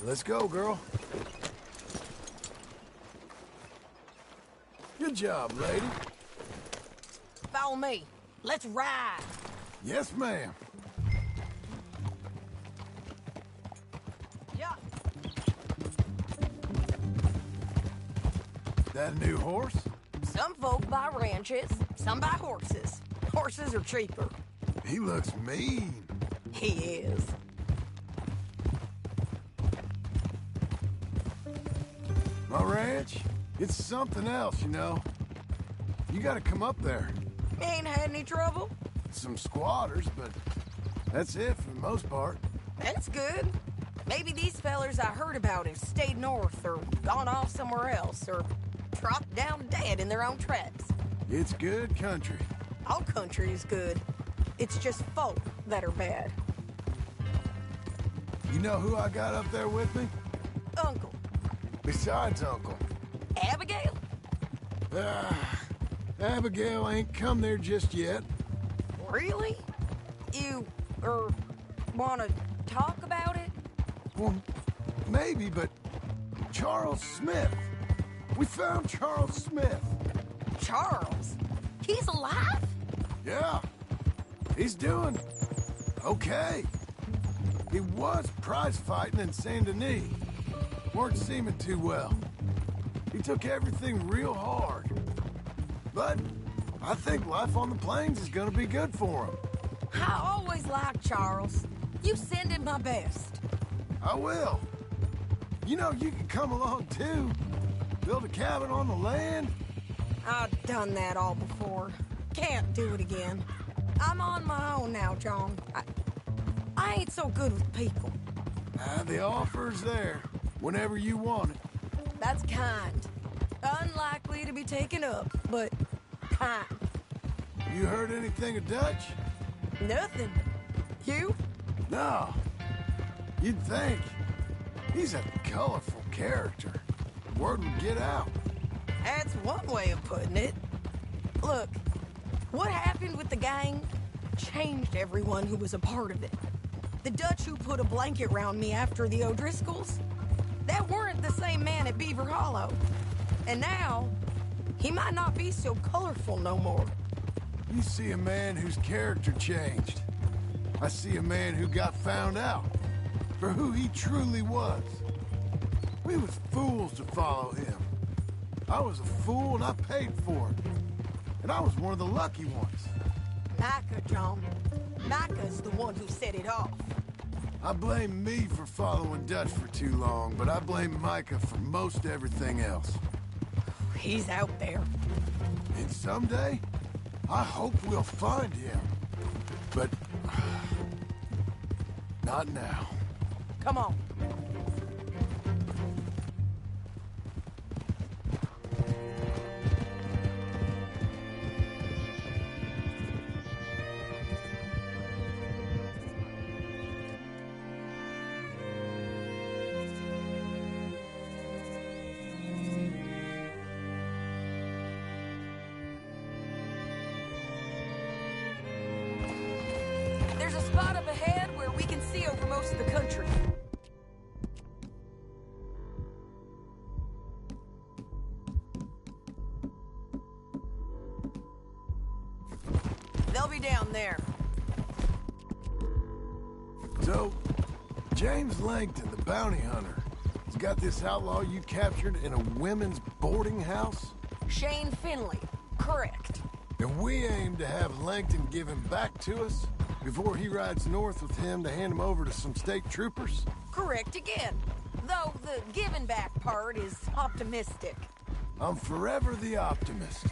Let's go, girl. Good job, lady. Follow me. Let's ride. Yes, ma'am. Yeah. That a new horse? Some folk buy ranches, some buy horses. Horses are cheaper. He looks mean. He is. My ranch, it's something else, you know. You gotta come up there. Ain't had any trouble? Some squatters, but that's it for the most part. That's good. Maybe these fellers I heard about have stayed north or gone off somewhere else or dropped down dead in their own tracks. It's good country. All country is good. It's just folk that are bad. You know who I got up there with me? Uncle. Besides Uncle. Abigail? Abigail ain't come there just yet. Really? You, wanna talk about it? Well, maybe, but Charles Smith. We found Charles Smith. Charles? He's alive? Yeah. He's doing okay. He was prize fighting in Saint Denis. Weren't seeming too well. He took everything real hard. But I think life on the plains is gonna be good for him. I always liked Charles. You send him my best. I will. You know, you can come along too. Build a cabin on the land. I've done that all before. Can't do it again. I'm on my own now, John. I ain't so good with people. The offer's there, whenever you want it. That's kind. Unlikely to be taken up, but kind. You heard anything of Dutch? Nothing. You? No. You'd think. He's a colorful character. Word would get out. That's one way of putting it. Look, what happened with the gang changed everyone who was a part of it. The Dutch who put a blanket round me after the O'Driscolls, that weren't the same man at Beaver Hollow. And now, he might not be so colorful no more. You see a man whose character changed. I see a man who got found out for who he truly was. We was fools to follow him. I was a fool and I paid for it. And I was one of the lucky ones. Micah, John. Micah's the one who set it off. I blame me for following Dutch for too long, but I blame Micah for most everything else. He's out there. And someday, I hope we'll find him. But... not now. Come on. There's a spot up ahead where we can see over most of the country. They'll be down there. So, James Langton, the bounty hunter, has got this outlaw you captured in a women's boarding house? Shane Finley. Correct. And we aim to have Langton give him back to us before he rides north with him to hand him over to some state troopers? Correct again. Though the giving back part is optimistic. I'm forever the optimist.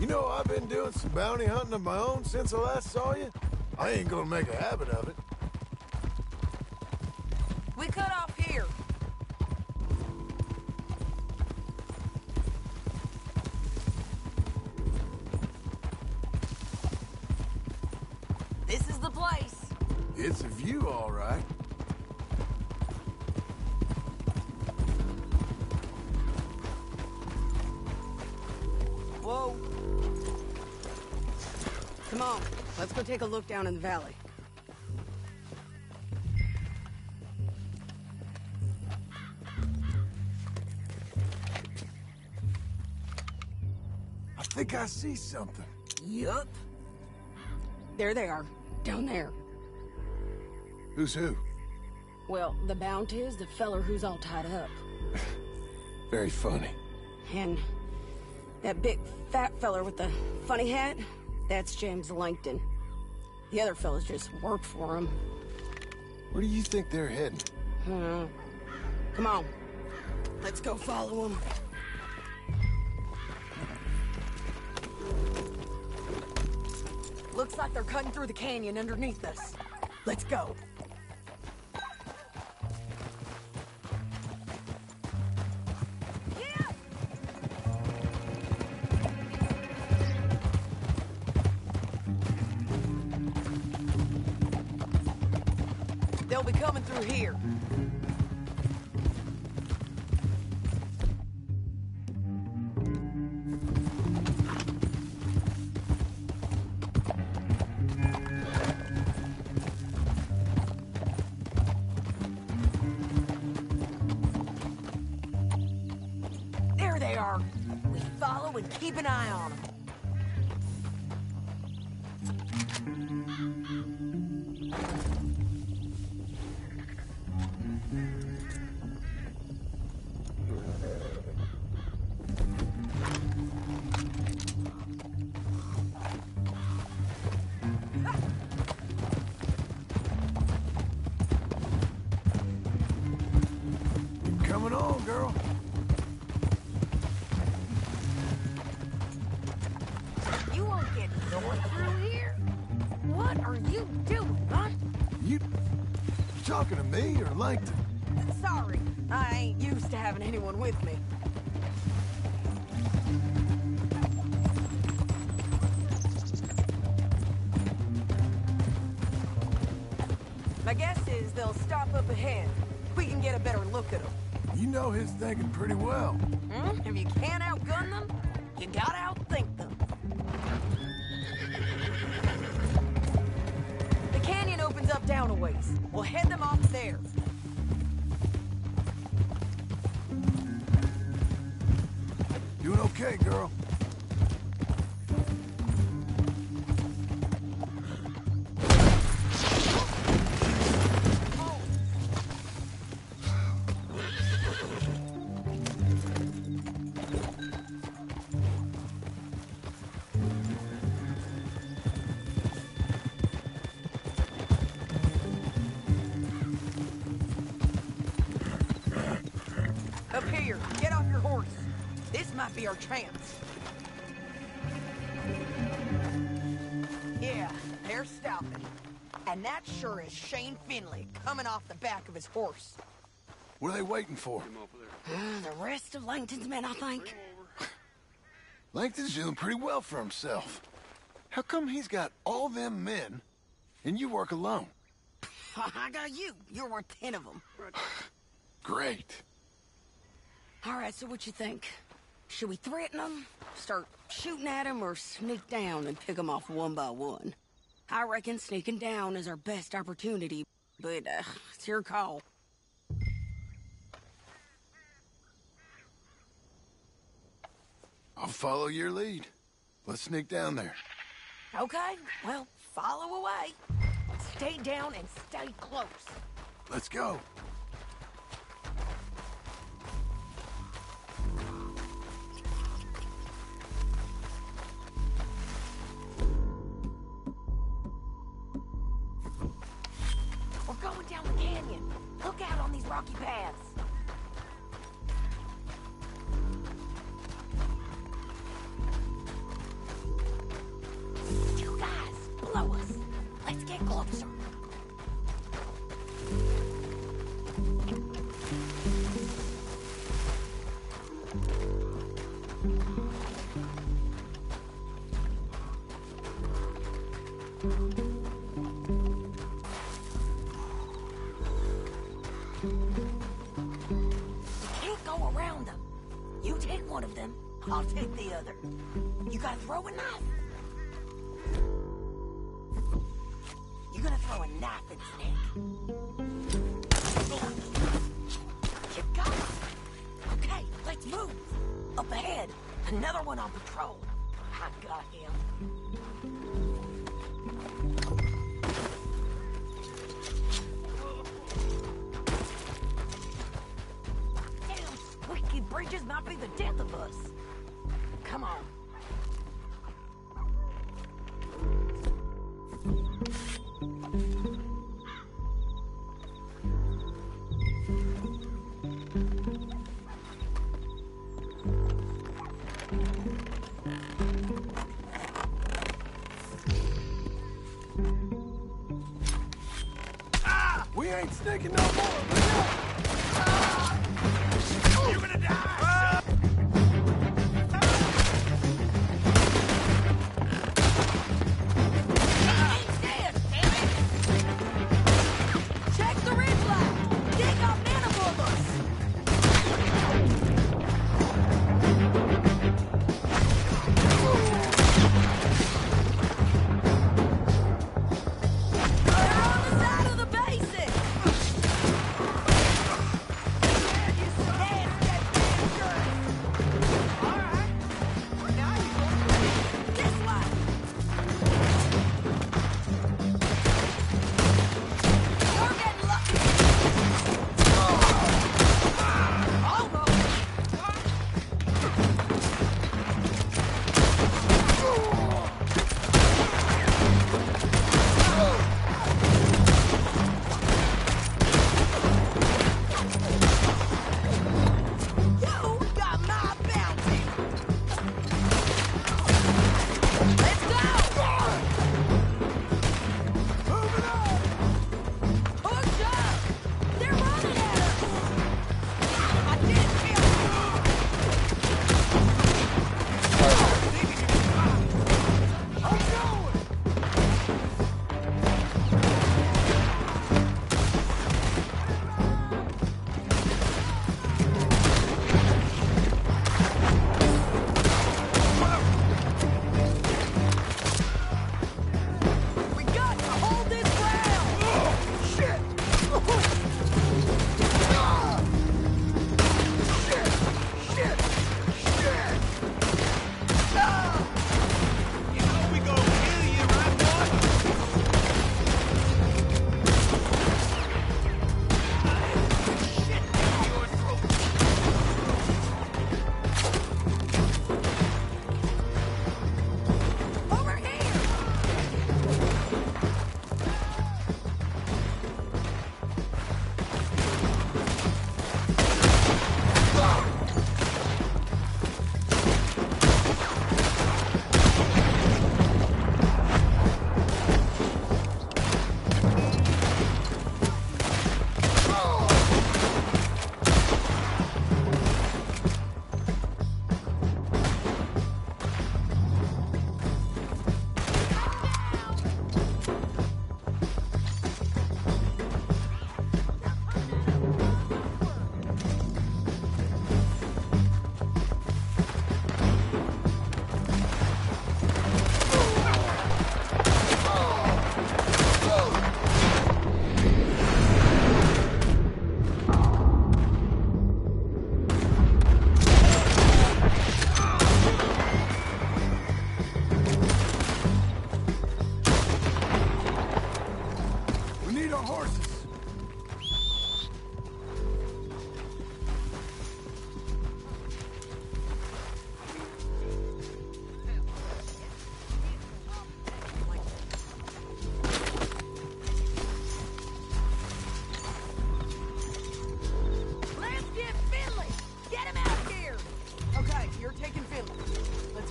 You know, I've been doing some bounty hunting of my own since I last saw you. I ain't gonna make a habit of it. We cut off here. This is the place. It's a view, all right. Whoa. Come on, let's go take a look down in the valley. I think I see something. Yup. There they are, down there. Who's who? Well, the bounty is the feller who's all tied up. Very funny. And that big fat feller with the funny hat, that's James Langton. The other fellas just work for him. Where do you think they're heading? Come on, let's go follow them. Looks like they're cutting through the canyon underneath us. Let's go. They'll be coming through here. There they are. We follow and keep an eye on them. Coming on, girl. You won't get north through here. What are you doing, huh? You talking to me or Langton? Sorry, I ain't used to having anyone with me. My guess is they'll stop up ahead. We can get a better look at them. You know his thinking pretty well. If you can't outgun them, you gotta outthink them. The canyon opens up down a ways. We'll head them off there. Doing okay, girl. here. Get off your horse. This might be our chance. Yeah, they're stopping. And that sure is Shane Finley coming off the back of his horse. What are they waiting for? The rest of Langton's men, I think. Langton's doing pretty well for himself. How come he's got all them men, and you work alone? I got you. You're worth 10 of them. Great. All right, so what you think? Should we threaten them, start shooting at them, or sneak down and pick them off one by one? I reckon sneaking down is our best opportunity, but it's your call. I'll follow your lead. Let's sneak down there. Okay, well, follow away. Stay down and stay close. Let's go. We're going down the canyon. Look out on these rocky paths. You guys, blow us. Let's get closer. One of them, I'll take the other. You gotta throw a knife. You're gonna throw a knife in his neck. You got it. Okay, let's move. Up ahead, another one on patrol. I got him. Squeaky bridges might be the death of us. Come on. We ain't sneaking no more. You're gonna die! Check the ridgeline! They got men above us! They're on the side of the basin!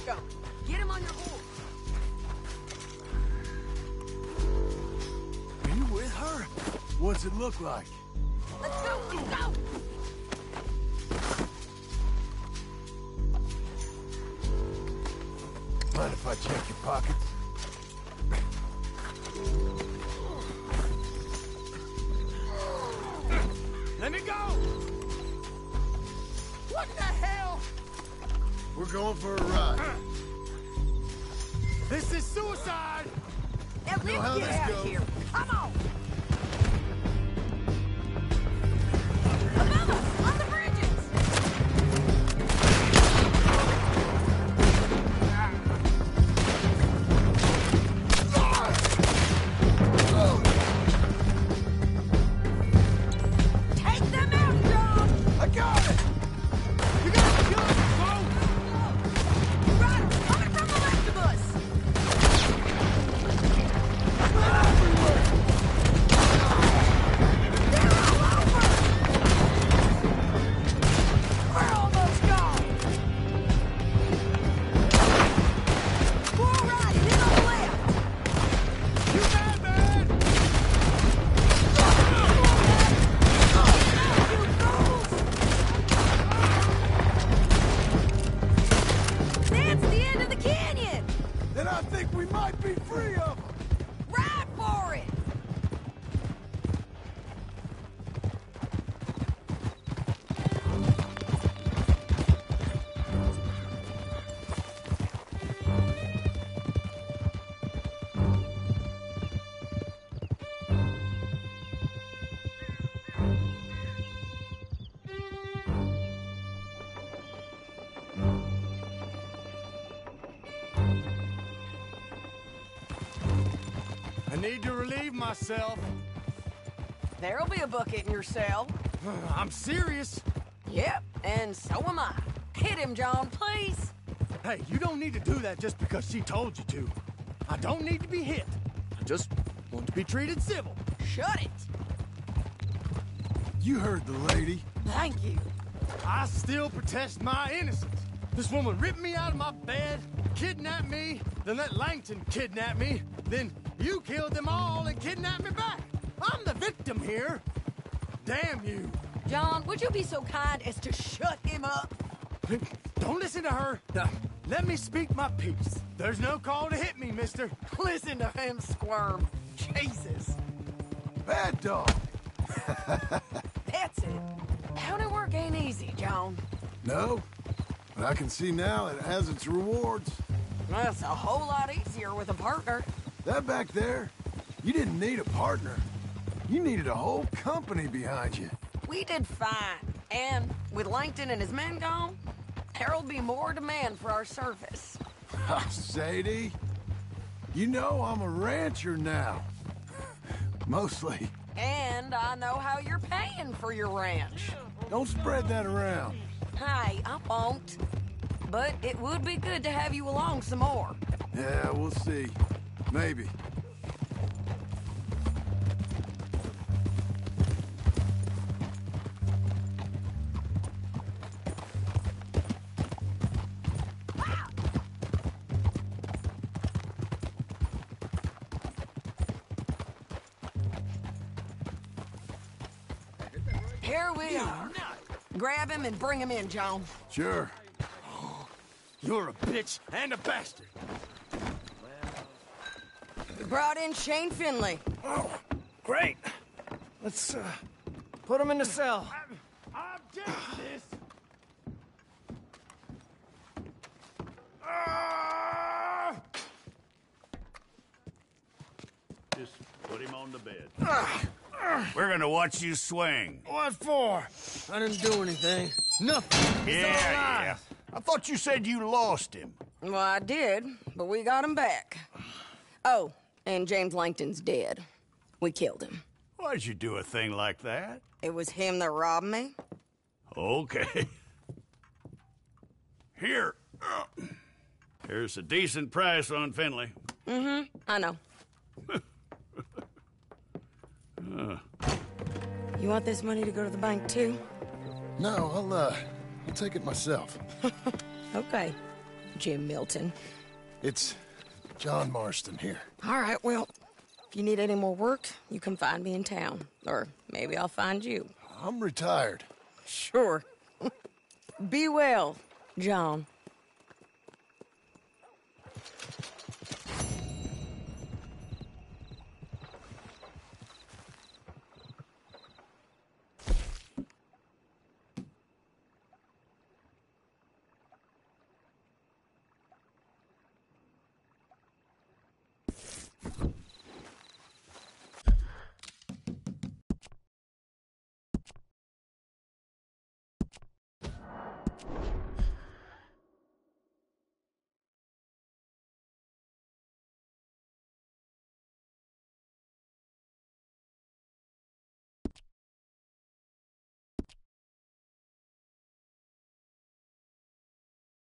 him. Get him on your horse. Are you with her? What's it look like? Let's go, let's go! Mind if I check your pockets? Let me go! What the hell? We're going for a ride. This is suicide! Now You know how let's get this out goes. of here. Come on! Above us, on the bridges! Take them out, John! I got it! You gotta kill us, folks! Ryder, coming from the left of us! They're all over! We're almost gone! Full right, hit on the left! You bad, man! You fools! That's the end of the canyon! Then I think we might be free of them. Ride for it! I need to relieve myself. There'll be a bucket in your cell. I'm serious. Yep, and so am I. Hit him, John, please. Hey, you don't need to do that just because she told you to. I don't need to be hit. I just want to be treated civil. Shut it. You heard the lady. Thank you. I still protest my innocence. This woman ripped me out of my bed, kidnapped me, then let Langton kidnap me, then you killed them all and kidnapped me back. I'm the victim here. Damn you. John, would you be so kind as to shut him up? Don't listen to her. Let me speak my piece. There's no call to hit me, mister. Listen to him squirm. Jesus. Bad dog. That's it. County work ain't easy, John. No, but I can see now it has its rewards. That's a whole lot easier with a partner. That back there, you didn't need a partner. You needed a whole company behind you. We did fine. And with Langton and his men gone, there'll be more demand for our service. Sadie, you know I'm a rancher now. Mostly. And I know how you're paying for your ranch. Don't spread that around. Hey, I won't. But it would be good to have you along some more. Yeah, we'll see. Maybe. Here we are. Grab him and bring him in, John. Sure. You're a bitch and a bastard. We brought in Shane Finley. Oh, great. Let's, put him in the cell. I object to this. Just put him on the bed. We're gonna watch you swing. What for? I didn't do anything. Nothing. It's all lies. I thought you said you lost him. Well, I did, but we got him back. Oh, and James Langton's dead. We killed him. Why'd you do a thing like that? It was him that robbed me. Okay. Here. Here's a decent price on Finley. Mm-hmm, I know. You want this money to go to the bank, too? No, I'll take it myself. Okay. Jim Milton. It's John Marston here. All right, well, if you need any more work, you can find me in town. Or maybe I'll find you. I'm retired. Sure. Be well, John.